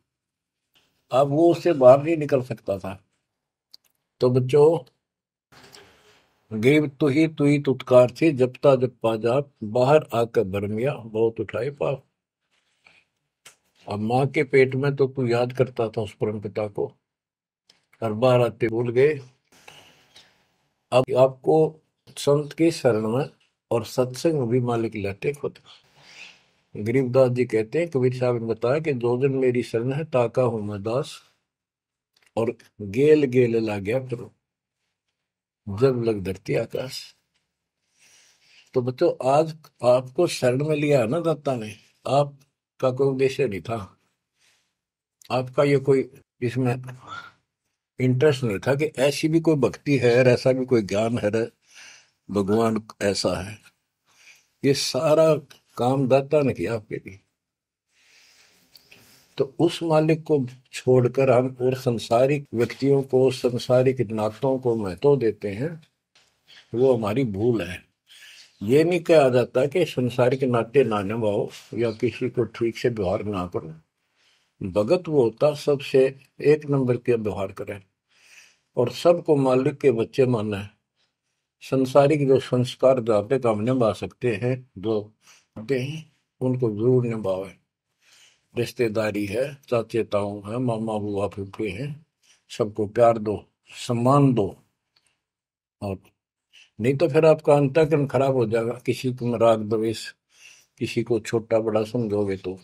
अब वो उससे बाहर नहीं निकल सकता था। तो बच्चों, गरीब तू ही तुतकार थी, जपता जपा जाप, बाहर आकर भरमिया बहुत उठाए पाप। अब माँ के पेट में तो तू याद करता था उस परम पिता को, हर बार आते भूल गए। अब आपको संत की शरण में और सत्संग में भी मालिक लाते खुद। गरीबदास जी कहते हैं, कबीर साहब ने बताया कि जो जन मेरी शरण है, ताका हूं मैं दास, और गेल गेल ला गया करो, जब लग धरती आकाश। तो बच्चों, आज आपको शरण में लिया है ना दाता ने, आपका कोई उद्देश्य नहीं था, आपका ये कोई इसमें इंटरेस्ट नहीं था कि ऐसी भी कोई भक्ति है और ऐसा भी कोई ज्ञान है, भगवान ऐसा है। ये सारा काम दाता ने किया आपके लिए। तो उस मालिक को छोड़कर हम और संसारिक व्यक्तियों को, संसारिक नातों को महत्व देते हैं, वो हमारी भूल है। ये नहीं कहा जाता कि संसारिक नाते ना निभाओ या किसी को ठीक से व्यवहार ना करो। भगत वो होता सबसे एक नंबर के व्यवहार करे और सबको मालिक के बच्चे माना है। संसारिक जो संस्कार जाते काम निभा सकते हैं, जो आते हैं, उनको जरूर निभावे। रिश्तेदारी है, चाचे ताऊ है, मामा बुआ फूफे हैं, सबको प्यार दो, सम्मान दो। और नहीं तो फिर आपका अंतःकरण खराब हो जाएगा, किसी को राग द्वेष, किसी को छोटा बड़ा समझोगे तो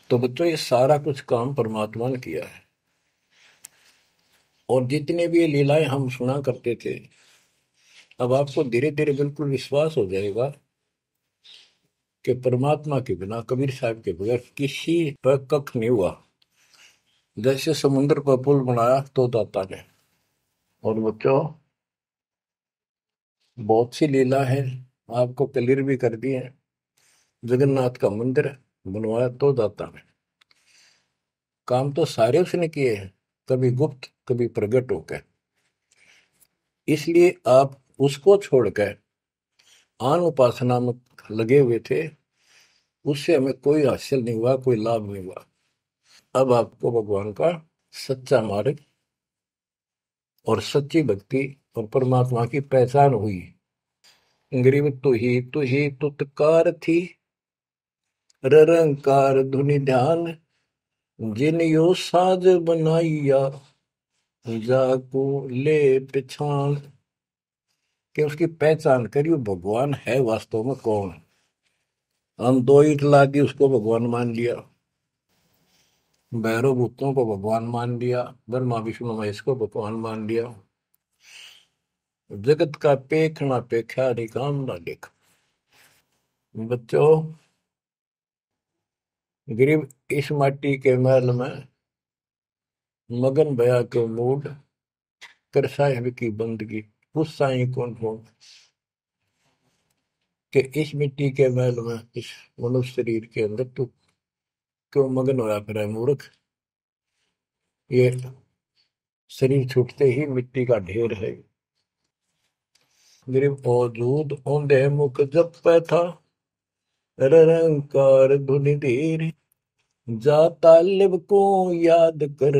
बच्चों, ये सारा कुछ काम परमात्मा ने किया है। और जितने भी ये लीलाएं हम सुना करते थे, अब आपको धीरे धीरे बिल्कुल विश्वास हो जाएगा कि परमात्मा के बिना, कबीर साहब के बगैर किसी पर कख नहीं हुआ। जैसे समुद्र पर पुल बनाया तो दाता ने। और बच्चों, बहुत सी लीला है, आपको क्लियर भी कर दी है। जगन्नाथ का मंदिर बनवाया तो दाता ने। काम तो सारे उसने किए हैं, कभी गुप्त कभी प्रकट होकर। इसलिए आप उसको छोड़कर आन उपासना में लगे हुए थे, उससे हमें कोई हासिल नहीं हुआ, कोई लाभ नहीं हुआ। अब आपको भगवान का सच्चा मार्ग और सच्ची भक्ति और परमात्मा की पहचान हुई। गरीब तू ही तुतकार थी, ररंकार धुनि ध्यान, जिन यो साज बनाइया, जाको ले पहचान। कि उसकी पहचान करी, भगवान है वास्तव में कौन। हम दो ईंट ला दी, उसको भगवान मान लिया। भैरव भूतों को भगवान मान लिया, ब्रह्मा विष्णु महेश को भगवान मान लिया। जगत का पेखना पेखा रे काम ना देख। बच्चों, गरीब इस माटी के महल में मगन भया के मूड कर साहिब की बंदगी, उस साई कौन हो कि इस मिट्टी के महल में, इस मनुष्य शरीर के अंदर तू क्यों मगन होया फिर है मूर्ख। ये शरीर छूटते ही मिट्टी का ढेर है। गरीब औजूद औंधे मुख जप पे था, रंकार धुनि धीर, जा तालिब को याद कर,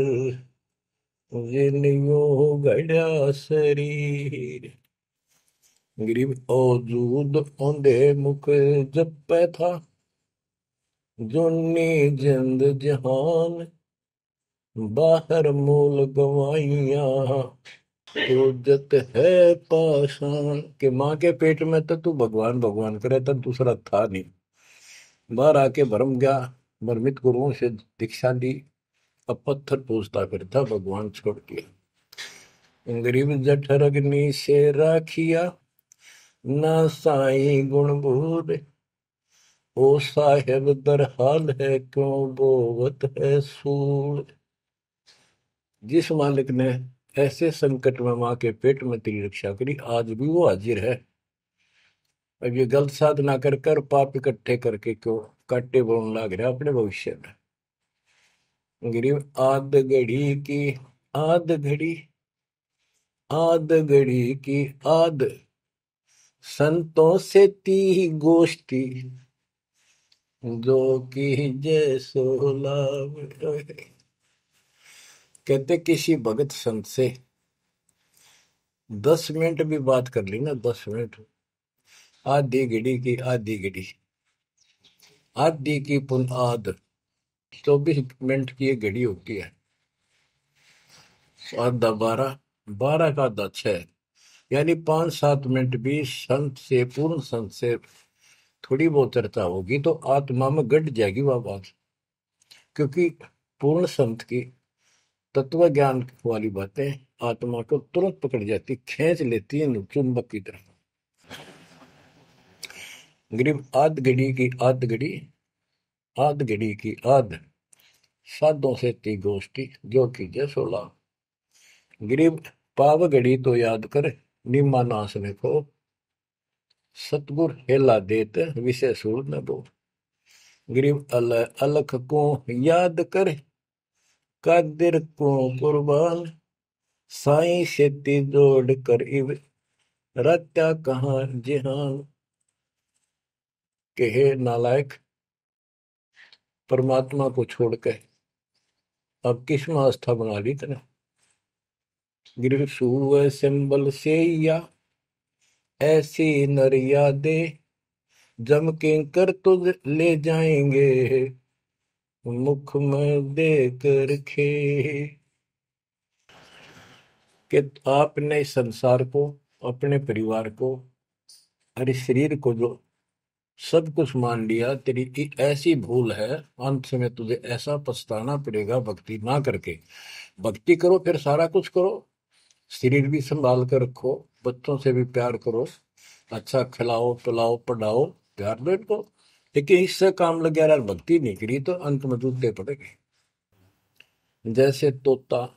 जिन्यो गढ़ा शरीर। गरीब औजूद औंधे मुख जप पे था, जोनी जिंद जहान, बाहर मूल गवाइया, तो जत है पाषाण। के माँ के पेट में तो तू भगवान भगवान करे, तब दूसरा था नहीं। बाहर आके भरम गया, भ्रमित गुरुओं से दीक्षा ली, अब पत्थर पूजता फिरता भगवान छोड़ के। गरीब जठर अग्नि से राखिया, ना साई गुण भूर, ओ साहेब दर हाल है क्यों बोवत है सूर। जिस मालिक ने ऐसे संकट में माँ के पेट में तेरी रक्षा करी, आज भी वो हाजिर है। अब ये गलत साधना कर कर पाप इकट्ठे करके क्यों काटे बोलने लग रहा अपने भविष्य में। गरीब आद घड़ी आद घड़ी की आद, संतों से ती गोष्ठी, जो की जय सो लाभ। कहते किसी भगत संत से 10 मिनट भी बात कर ली ना, 10 मिनट, आधी घड़ी की आधी घड़ी, आधी की पुन आध, 24 मिनट की एक घड़ी होती है। आधा 12, 12 का आधा 6, यानी 5-7 मिनट भी संत से, पूर्ण संत से थोड़ी बहुत चर्चा होगी तो आत्मा में गट जाएगी वह बात। क्योंकि पूर्ण संत की तत्व ज्ञान वाली बातें आत्मा को तुरंत पकड़ जाती, खींच लेती है चुंबक की तरह। गरीब आध घड़ी की आध, साधों से ती गोष्ठी, जो की जय सोला। गरीब पाव घड़ी तो याद कर, निम्मा नाश में को, सतगुर हेला देत विषय सूर न दो। गरीब अलख को याद कर, कादिर को कुर्बान, साई सेती जोड़ कर इव, रत्या कहाँ जिहान। के हे नालायक, परमात्मा को छोड़कर अब किस में आस्था बना ली तने। गिर सुव सिंबल से या ऐसी नरिया दे, जम के कर तुझ ले जाएंगे, मुख में देख रखे। कि आपने इस संसार को, अपने परिवार को और इस शरीर को जो सब कुछ मान लिया, तेरी ऐसी भूल है, अंत में तुझे ऐसा पछताना पड़ेगा भक्ति ना करके। भक्ति करो फिर सारा कुछ करो, शरीर भी संभाल कर रखो, बच्चों से भी प्यार करो, अच्छा खिलाओ पिलाओ पढ़ाओ, प्यार दो इनको। लेकिन इससे काम लग गया, भक्ति नहीं करी तो अंत में जूते पड़ेंगे। जैसे तोता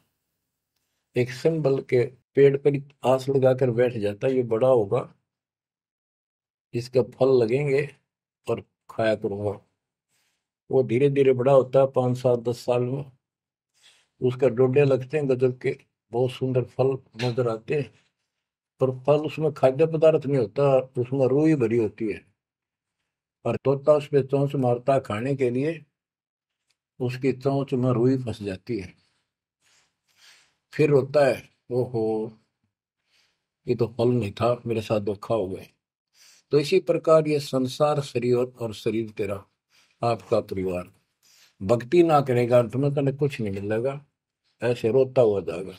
एक सिंबल के पेड़ पर आस लगाकर बैठ जाता है, ये बड़ा होगा, इसका फल लगेंगे और खाया करूंगा। वो धीरे धीरे बड़ा होता है, 5 साल 10 साल में उसका डोडे लगते हैं गजब के, बहुत सुंदर फल नजर आते हैं। पर फल उसमें खाद्य पदार्थ नहीं होता, उसमें रूह ही भरी होती है। और तोता उस पे चोंच मारता है खाने के लिए, उसकी चोंच में रुई फंस जाती है। फिर होता है, ओहो, ये तो फल नहीं था, मेरे साथ धोखा हो गया। तो इसी प्रकार ये संसार शरीर और शरीर तेरा आपका परिवार, भक्ति ना करेगा अंत में तने कुछ नहीं मिलेगा, ऐसे रोता हुआ जाएगा।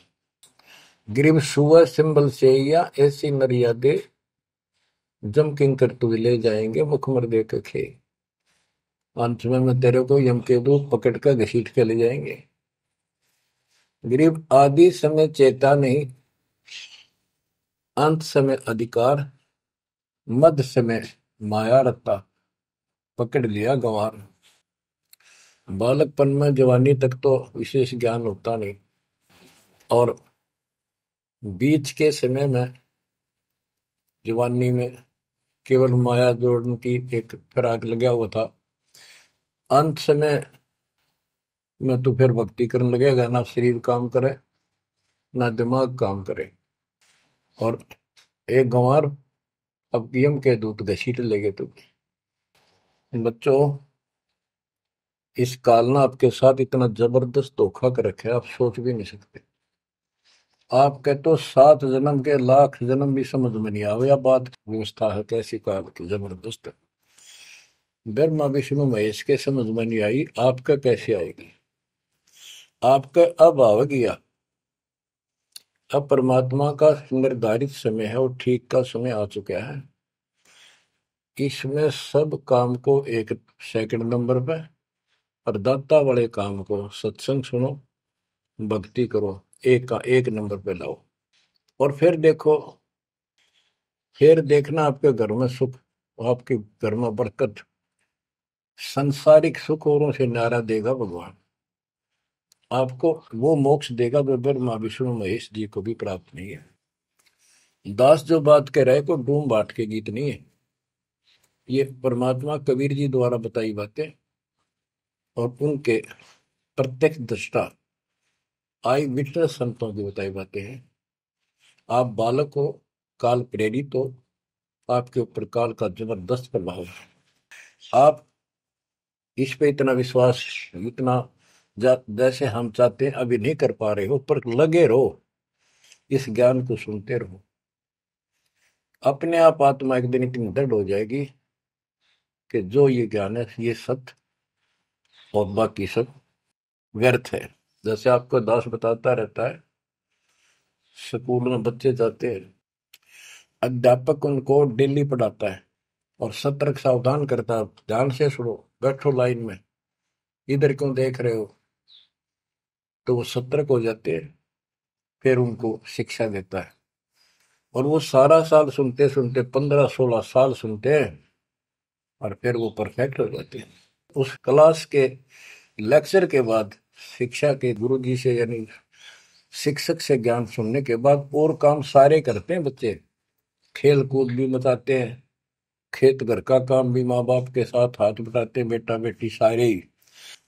गिरिव सुअर सिंबल से या ऐसी मर्यादे, जम किंकर तू ले जाएंगे मुखमर दे के खे। अंत में तेरे को यम के दूत पकड़ कर घसीट के ले जाएंगे। गिरिव आदि समय चेता नहीं, अंत समय अधिकार, मध्य समय माया रत्ता, पकड़ लिया गंवार। बालकपन में जवानी तक तो विशेष ज्ञान होता नहीं, और बीच के समय में जवानी में केवल माया जोड़ने की एक फिराक लगा हुआ था। अंत समय में तो फिर भक्ति करने लगेगा, ना शरीर काम करे ना दिमाग काम करे, और एक गंवार अब यम के दूत घसीट लेगे तुम्हें। बच्चों, इस काल ने आपके साथ इतना जबरदस्त धोखा कर रखा है, आप सोच भी नहीं सकते। आपके तो 7 जन्म के लाख जन्म भी समझ में नहीं आवे, या बात व्यवस्था है कैसी काल की जबरदस्त। ब्रह्मा विष्णु महेश के समझ में नहीं आई, आपका कैसे आएगी। आपका अब आवेगी, अब परमात्मा का निर्धारित समय है और ठीक का समय आ चुका है। इसमें सब काम को एक सेकंड नंबर पे, और दाता वाले काम को सत्संग सुनो, भक्ति करो, एक का एक नंबर पे लाओ। और फिर देखो, फिर देखना आपके घर में सुख, आपके घर में बरकत, संसारिक सुख औरों से न्यारा देगा भगवान आपको। वो मोक्ष देगा जो ब्रह्मा विष्णु महेश जी को भी प्राप्त नहीं है। दास जो बात कह रहे को डूम बाट के गीत नहीं है, ये परमात्मा कबीर जी द्वारा बताई बातें और उनके प्रत्यक्ष दृष्टा आई विटनेस संतों की बताई बातें हैं। आप बालक हो, काल प्रेरित हो, आपके ऊपर काल का जबरदस्त प्रभाव है। आप इस पे इतना विश्वास, इतना जैसे हम चाहते हैं अभी नहीं कर पा रहे हो, पर लगे रहो, इस ज्ञान को सुनते रहो। अपने आप आत्मा एक दिन इतनी दृढ़ हो जाएगी कि जो ये ज्ञान है ये सत्य, और बाकी सब व्यर्थ है। जैसे आपको दास बताता रहता है, स्कूल में बच्चे जाते हैं, अध्यापक उनको डेली पढ़ाता है और सतर्क सावधान करता है, ध्यान से सुनो, बैठो लाइन में, इधर क्यों देख रहे हो। तो वो सतर्क हो जाते हैं, फिर उनको शिक्षा देता है, और वो सारा साल सुनते सुनते 15 16 साल सुनते हैं, और फिर वो परफेक्ट हो जाते हैं। उस क्लास के लेक्चर के बाद, शिक्षा के गुरु जी से यानी शिक्षक से ज्ञान सुनने के बाद और काम सारे करते हैं बच्चे, खेल कूद भी मचाते हैं, खेत घर का काम भी माँ बाप के साथ हाथ बटाते हैं, बेटा बेटी सारे ही।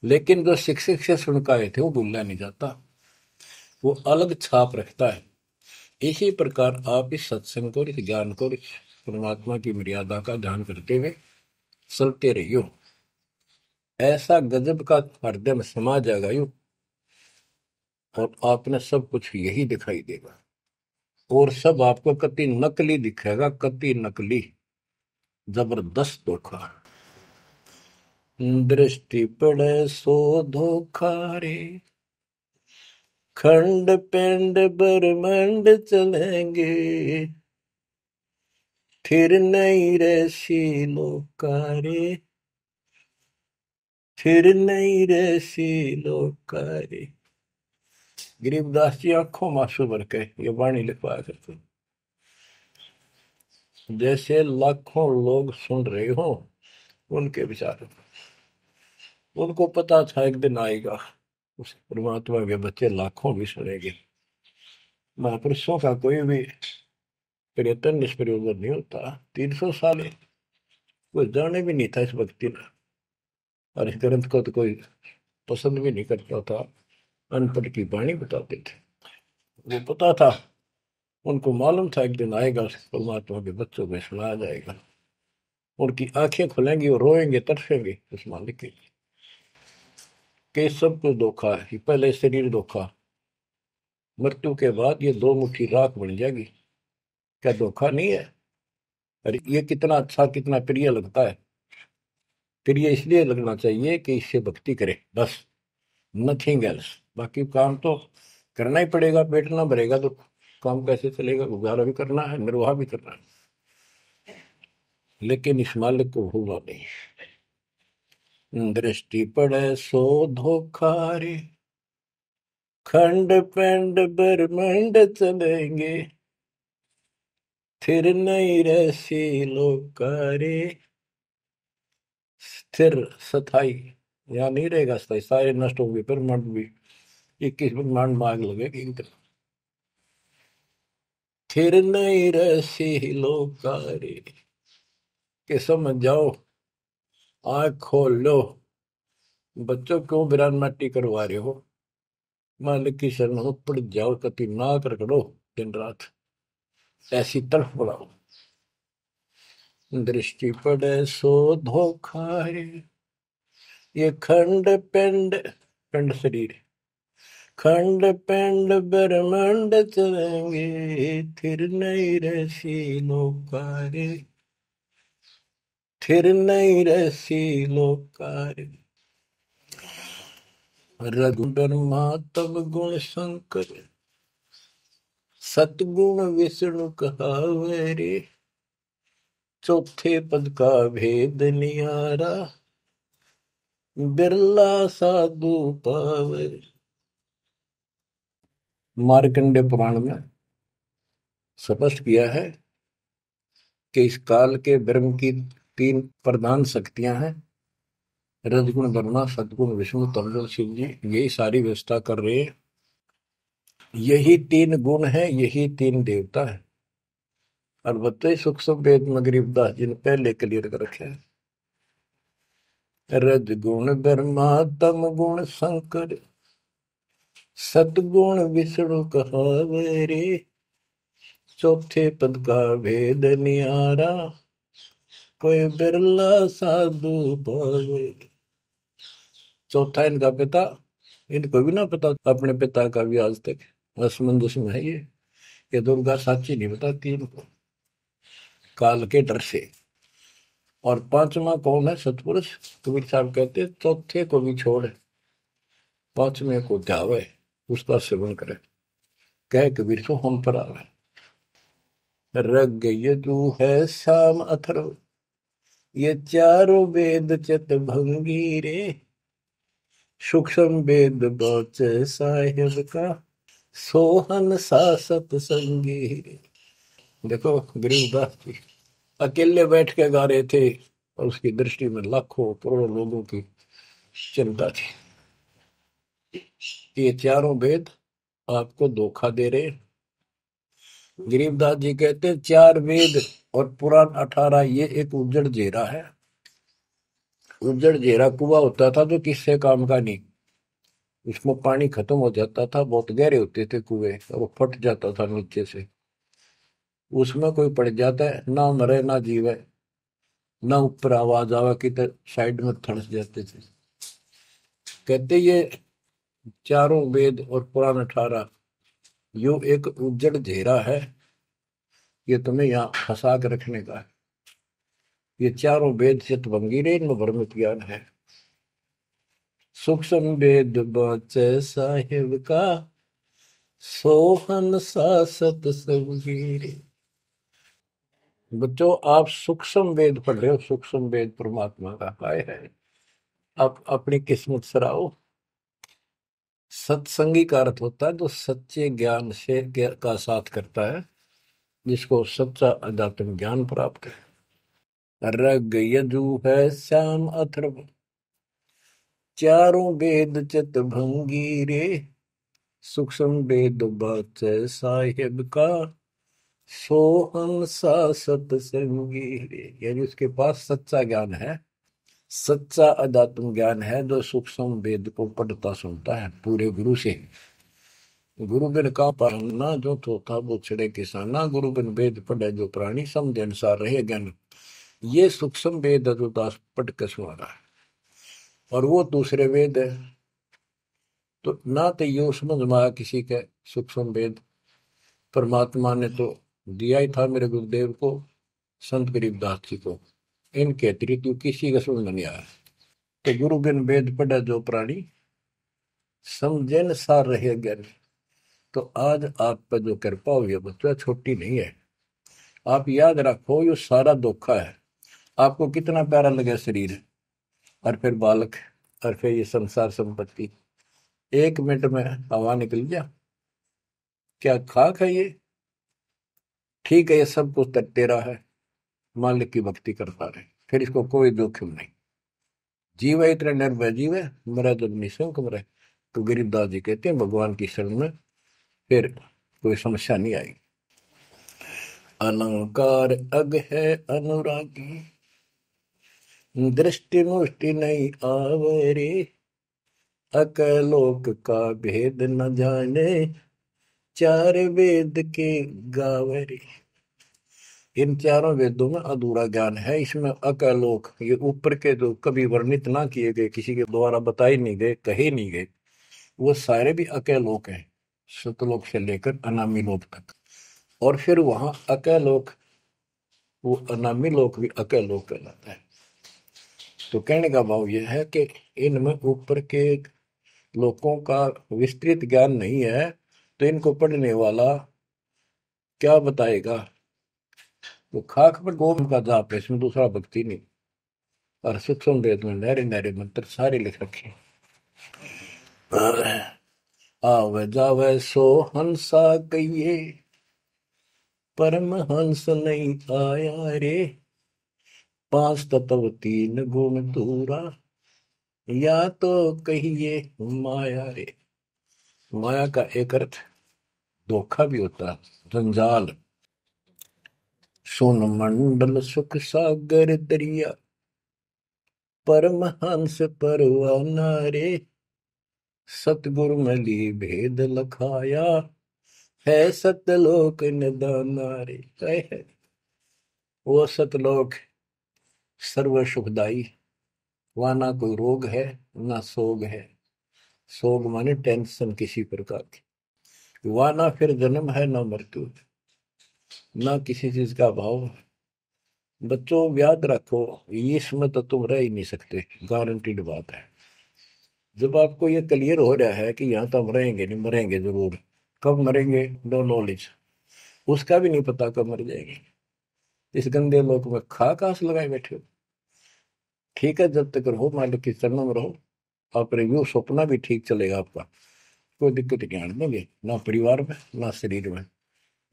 लेकिन जो शिक्षक से सुन के आए थे वो भूलना नहीं जाता, वो अलग छाप रखता है। इसी प्रकार आप इस सत्संग को, इस ज्ञान को, इस परमात्मा की मर्यादा का ध्यान करते हुए चलते रहियो, ऐसा गजब का हृदय में समा जाएगा यू, और आपने सब कुछ यही दिखाई देगा, और सब आपको कति नकली दिखेगा, कति नकली, जबरदस्त धोखा। दृष्टि पड़े सो धोखा रे, खंड पिंड ब्रह्मंड चलेंगे, फिर नहीं रसी लोकारे, फिर नहीं रसी लोकारे। गरीबदास जी आंखों में आंसू भर के ये वाणी लिखवाया करते, जैसे लाखों लोग सुन रहे हो उनके विचार। उनको पता था एक दिन आएगा उस परमात्मा के बच्चे लाखों भी सुनेंगे। महापुरुषों का कोई भी प्रयत्न निष्प्रयोजन नहीं होता। 300 साल कोई जाने भी नहीं था इस भक्ति में, और इस ग्रंथ को तो कोई पसंद भी नहीं करता था। अनपढ़ की वाणी बताते थे। वो पता था, उनको मालूम था एक दिन आएगा परमात्मा के बच्चों में सुनाया जाएगा। उनकी आंखें खुलेंगी और रोएंगे, तरसेंगे उस मालिक के लिए कि सब कुछ धोखा है। ये पहले शरीर धोखा, मृत्यु के बाद ये दो मुट्ठी राख बन जाएगी। क्या धोखा नहीं है? अरे ये कितना अच्छा, कितना प्रिय लगता है। प्रिय इसलिए लगना चाहिए कि इससे भक्ति करे, बस, नथिंग एल्स। बाकी काम तो करना ही पड़ेगा, पेट ना भरेगा तो काम कैसे चलेगा? गुजारा भी करना है, निर्वाह भी करना है, लेकिन इस मालिक को भूलना नहीं। दृष्टि पड़े सो धोखा रे, खंड पिंड ब्रह्मंड चलेंगे, फिर नहीं रहसी लोकारे। स्थिर स्थाई यहाँ नहीं रहेगा, स्थाई सारे नष्ट होंगे, ब्रह्मांड भी 21 ब्रह्मांड में आग लगेगी एकदम। फिर नहीं रहसी लोकारे, के समझ जाओ, आँख खोल लो। बच्चों क्यों बिरान माटी करवा रहे हो? मालिक की शरण हो, पड़ जाओ, कति नाक रगड़ो दिन रात, ऐसी तड़फ पड़ाओ। दृष्टि पड़े सो धोखा रे, ये खंड पिंड, पिंड शरीर, खंड पिंड ब्रह्मांड चलेंगे, फिर नहीं रहसी लोकारे, फिर नहीं रहसी लोकारे। रघुबरमा तब गुण शंकर, सतगुण विष्णु कहावे रे, चौथे पद का भेद निहारा, बिरला साधु पावे। मार्कंडे पुराण में स्पष्ट किया है कि इस काल के ब्रह्म की 3 प्रधान शक्तियां हैं, रजगुण ब्रह्मा, सदगुण विष्णु, तमगुण शिव जी। यही सारी व्यवस्था कर रहे हैं। यही 3 गुण है, यही 3 देवता है। और बताइए सूक्ष्म वेद में गरीबदास जी ने पहले क्लियर कर रखे हैं, रजगुण ब्रह्मा तम गुण शंकर, सतगुण विष्णु कहावे रे, चौथे पद का भेद निहारा, कोई बिरला साधु पावे। चौथा इनका पिता, इनको भी ना पता अपने पिता का भी आज तक असमंजस में है। ये दुर्गा साची नहीं बताती इनको, काल के डर से। और 5वां कौन है सतपुरुष? कबीर साहब कहते चौथे को भी छोड़, 5वें को ध्यावे, उसका सेवन करे, कह कबीर सो हम पर आवे। रग यजु है श्याम अथर्व, ये चारों वेद चित भंगी रे, सूक्ष्म वेद बौचे साहिब का, सोहन सा सतसंगी रे। देखो गरीबदास जी अकेले बैठ के गा रहे थे, और उसकी दृष्टि में लाखों करोड़ों लोगों की चिंता थी कि ये चारों वेद आपको धोखा दे रहे। गरीबदास जी कहते 4 वेद और पुराण 18, ये एक उज्जड़ जेरा है। उज्जड़ जेरा कुआं होता था जो किससे काम का नहीं, उसमें पानी खत्म हो जाता था, बहुत गहरे होते थे कुएं, और वो फट जाता था नीचे से। उसमें कोई पड़ जाता है, ना मरे ना जीवे, ना ऊपर आवाज आवे कि साइड में थड़स जाते थे। कहते ये चारों वेद और पुराण 18 यो एक उज्जड़ घेरा है, ये तुम्हें यहाँ फंसा के रखने का है। ये चारों वेद चितभंगी रे, इनमें भ्रमित ज्ञान है। सूक्ष्म वेद बचे साहिब का, सोहन सा सतसंगी रे। बच्चों आप सूक्ष्म वेद पढ़ रहे हो, सूक्ष्म वेद परमात्मा का काय है। आप अपनी किस्मत सराओ। सत्संगी का अर्थ होता है जो सच्चे ज्ञान से का साथ करता है, जिसको सच्चा अध्यात्म ज्ञान प्राप्त है। रग यजु है श्याम अथर्व, चारों वेद चित भंगी रे, सूक्ष्म वेद बाच साहिब का, सोहम सा सत्संगी रे। यानी उसके पास सच्चा ज्ञान है, सच्चा अध्यात्म ज्ञान है, जो सूक्ष्म वेद को पढ़ता सुनता है पूरे गुरु से। गुरु बिन का पढ़ना जो थोथा वो छड़े किसाना, गुरु बिन वेद पढ़े जो प्राणी, समझ अनुसार रहे ज्ञान। ये सूक्ष्म वेद है जो दास पढ़ के सुना रहा है, और वो दूसरे वेद है। तो ना तो ये समझ में आया किसी के सूक्ष्म वेद, परमात्मा ने तो दिया ही था मेरे गुरुदेव को, संत गरीबदास जी को, इनके अतिरिक्त किसी का समझ में नहीं आया। तो गुरु बिन वेद पढ़े जो प्राणी, समझे न सार रहे ज्ञान। तो आज आप पर जो कृपा हुई है बच्चा, छोटी नहीं है। आप याद रखो ये सारा धोखा है। आपको कितना प्यारा लगे शरीर, और फिर बालक, और फिर ये संसार संपत्ति, 1 मिनट में हवा निकल गया। क्या खाक है ये? ठीक है, ये सब कुछ तेरा है, मालिक की भक्ति करता रहे, फिर इसको कोई जोखिम नहीं। जीव है इतना निर्भय जीव है, मरा जब निशंक मरे। तो गरीबदास जी कहते हैं भगवान की शरण में फिर कोई समस्या नहीं आएगी। अलंकार अग है अनुरागी, दृष्टि मुष्टि नहीं आवरे, अकलोक का भेद न जाने, चार वेद के गावरे। इन चारों वेदों में अधूरा ज्ञान है, इसमें अकलोक, ये ऊपर के जो कभी वर्णित ना किए गए, किसी के द्वारा बताए नहीं गए, कहे नहीं गए, वो सारे भी अकलोक हैं, सतलोक से लेकर अनामी लोक तक। और फिर वहां अकलोक, वो अनामी लोक भी अकलोक कहलाता है। तो कहने का भाव यह है कि इनमें ऊपर के लोगों का विस्तृत ज्ञान नहीं है, तो इनको पढ़ने वाला क्या बताएगा? तो खाक पर गोम का जाप है, इसमें दूसरा भक्ति नहीं। और सूक्ष्म वेद में नहरे नहरे मंत्र सारे लिख रखे। आवे जावे सो हंसा कहिए, परम हंस नहीं आया रे, 5 तत्व 3 गुण दूरा, या तो कहिए माया रे। माया का एक अर्थ धोखा भी होता है, जंजाल। सुन मंडल सुख सागर दरिया, परमहंस परवाना रे, सतगुरु मली भेद लखाया, है सतलोक निदाना रे। है वो सतलोक सर्व सुखदाई, वहां ना कोई रोग है ना सोग है। सोग माने टेंशन किसी प्रकार की, वहां ना फिर जन्म है ना मृत्यु, ना किसी चीज का भाव। बच्चों याद रखो, इसमें तो तुम रह ही नहीं सकते, गारंटीड बात है। जब आपको ये क्लियर हो रहा है कि यहाँ तो हम रहेंगे नहीं, मरेंगे जरूर, कब मरेंगे नो नॉलेज, उसका भी नहीं पता कब मर जाएंगे। इस गंदे लोक में खा कास लगाए बैठे हो। ठीक है, जब तक रहो मालिक की शरण में रहो, अपने यूं सपना भी ठीक चलेगा आपका, कोई दिक्कत नहीं आने देंगे, ना परिवार में ना शरीर में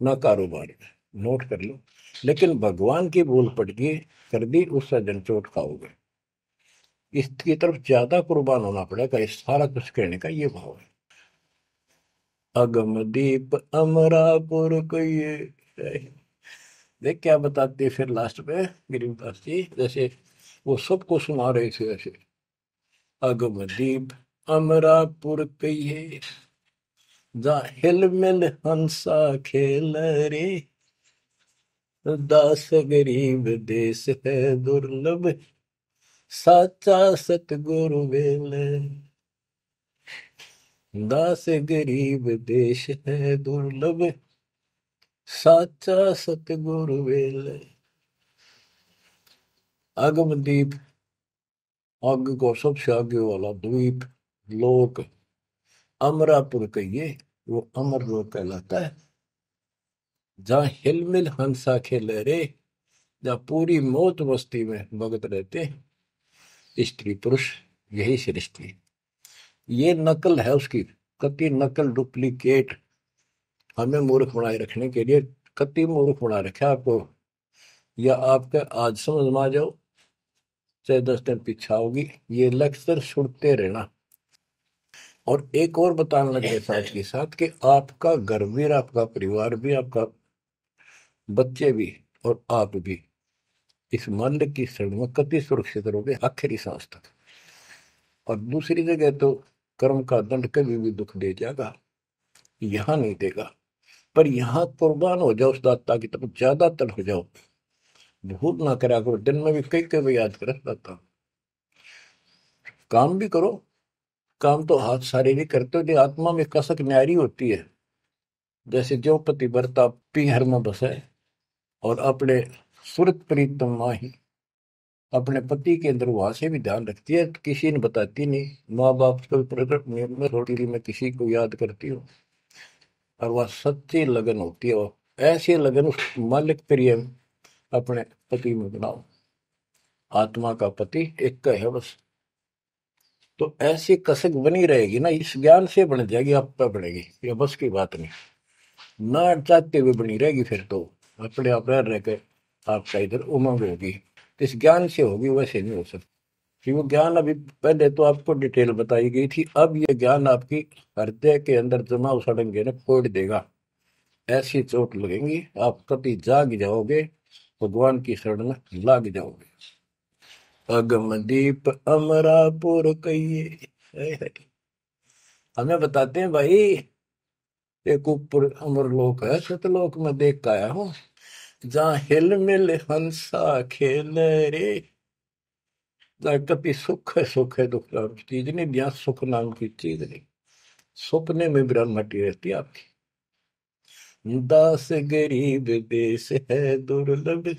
ना कारोबार में। नोट कर लो। लेकिन भगवान की भूल पड़ गई, कर दी, उससे जनचोट खाओगे। इसकी तरफ ज्यादा कुर्बान होना पड़ेगा, इस सारा कुछ कहने का ये भाव है। अगम दीप अमरापुर को ये देख क्या बताते फिर लास्ट में गरीबदास जी, जैसे वो सबको सुना रहे थे ऐसे। अगम दीप अमरापुर कहिए, जा हिल मिल हंसा खेल रे, दास गरीब देश है दुर्लभ, साचा सतगुरु वेल। दास गरीब देश है दुर्लभ, साचा सतगुरु वेल। अगम दीप, आग को सबसे आगे वाला द्वीप, लोक, अमरापुर कहिए, वो अमर लोक कहलाता है, जहाँ हिलमिल हंसा खेले रे, जहाँ पूरी मौज मस्ती में भगत रहते, स्त्री पुरुष यही सृष्टि। ये नकल है उसकी, कति नकल डुप्लीकेट हमें मूर्ख बनाए रखने के लिए कति मूर्ख बना रखा आपको। या आपके आज समझ में आ जाओ चाहे 10 दिन पीछा होगी, ये लेक्चर सुनते रहना। और एक और बताने लगे साथ के साथ कि आपका घर भी, आपका परिवार भी, आपका बच्चे भी और आप भी इस मन की शरण में कति सुरक्षित रहोगे आखिरी सांस तक। और दूसरी जगह तो कर्म का दंड कभी भी दुख दे जाएगा, यहां नहीं देगा। पर यहां कुर्बान हो जाओ उस दाता की तरफ, ज्यादातर हो जाओ, भूल ना करा करो। दिन में भी कई कई याद कर दाता। काम भी करो, काम तो हाथ शारीरिक करते हो, आत्मा में कसक न्यारी होती है। जैसे जो पतिव्रता पीहर में बसे और अपने सुरत प्रीतम माही अपने पति के अंदर वहां से भी ध्यान रखती है, तो किसी ने बताती नहीं। माँ बाप को में थोड़ी मैं किसी को याद करती हूँ, और वह सच्ची लगन होती है। वो ऐसी लगन उस मालिक प्रिय अपने पति में बनाओ। आत्मा का पति एक का है बस। तो ऐसी कसक बनी रहेगी ना, इस ज्ञान से बन जाएगी, आप पे बढ़ेगी, ये बस की बात नहीं। ना चाहते हुए बनी रहेगी, फिर तो अपने आप रह के आपका इधर उमंग होगी। तो इस ज्ञान से होगी, वैसे नहीं हो सकती। कि वो ज्ञान अभी पहले तो आपको डिटेल बताई गई थी, अब ये ज्ञान आपकी हृदय के अंदर जमा उछड़ेंगे ना, फोड़ देगा। ऐसी चोट लगेंगी, आप कभी जाग जाओगे, भगवान की शरण में लाग जाओगे। अगम दीप अमरापुर कहिए, हमें बताते हैं भाई, एक ऊपर अमर लोक है, सतलोक में देख के आया हूँ, जहाँ हिल मिल हंसा खेल रे। जहाँ कभी सुख है दुख नाम की चीज नहीं, जहाँ सुख नाम की चीज नहीं। सपने में ब्रह्मटी रहती है आपकी। दास गरीब देश है दुर्लभ,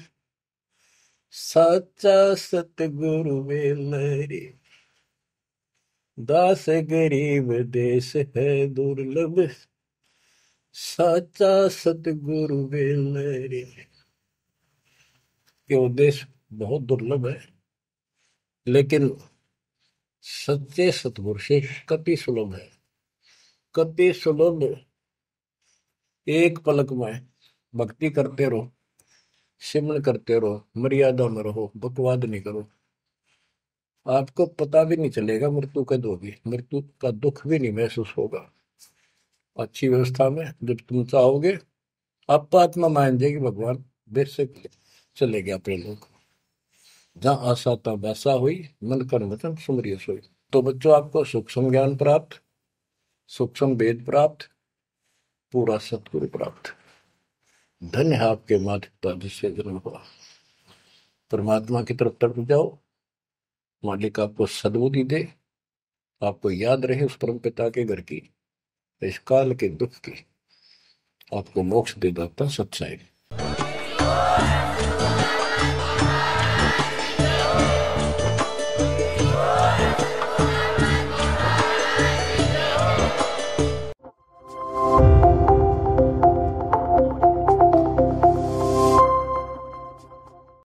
साचा सतगुरु मिल रे। दास गरीब देश है दुर्लभ, साचा सतगुरु मिल रे। ये उद्देश्य बहुत दुर्लभ है, लेकिन सच्चे सतगुरु से कति सुलभ है, कति सुलभ। एक पलक में भक्ति करते रहो, सिमरन करते रहो, मर्यादा में रहो, बकवाद नहीं करो। आपको पता भी नहीं चलेगा मृत्यु कब होगी, मृत्यु का दुख भी नहीं महसूस होगा। अच्छी व्यवस्था में जब तुम चाहोगे, आप आत्मा मान जाएगी, भगवान बेशक चले गया अपने लोग। जहाँ आशा था वैसा हुई, मन कर वचन सुमरिय सोई। तो बच्चों, आपको सूक्ष्म ज्ञान प्राप्त, सूक्ष्म वेद प्राप्त, पूरा सतगुरु प्राप्त। धन्य है आपके माता पिता जिससे जन्म हुआ। परमात्मा की तरफ तरफ जाओ, मालिक आपको सद्बुद्धि दे, आपको याद रहे उस परम पिता के घर की, इस काल के दुख की, आपको मोक्ष दे दाता सच्चाई।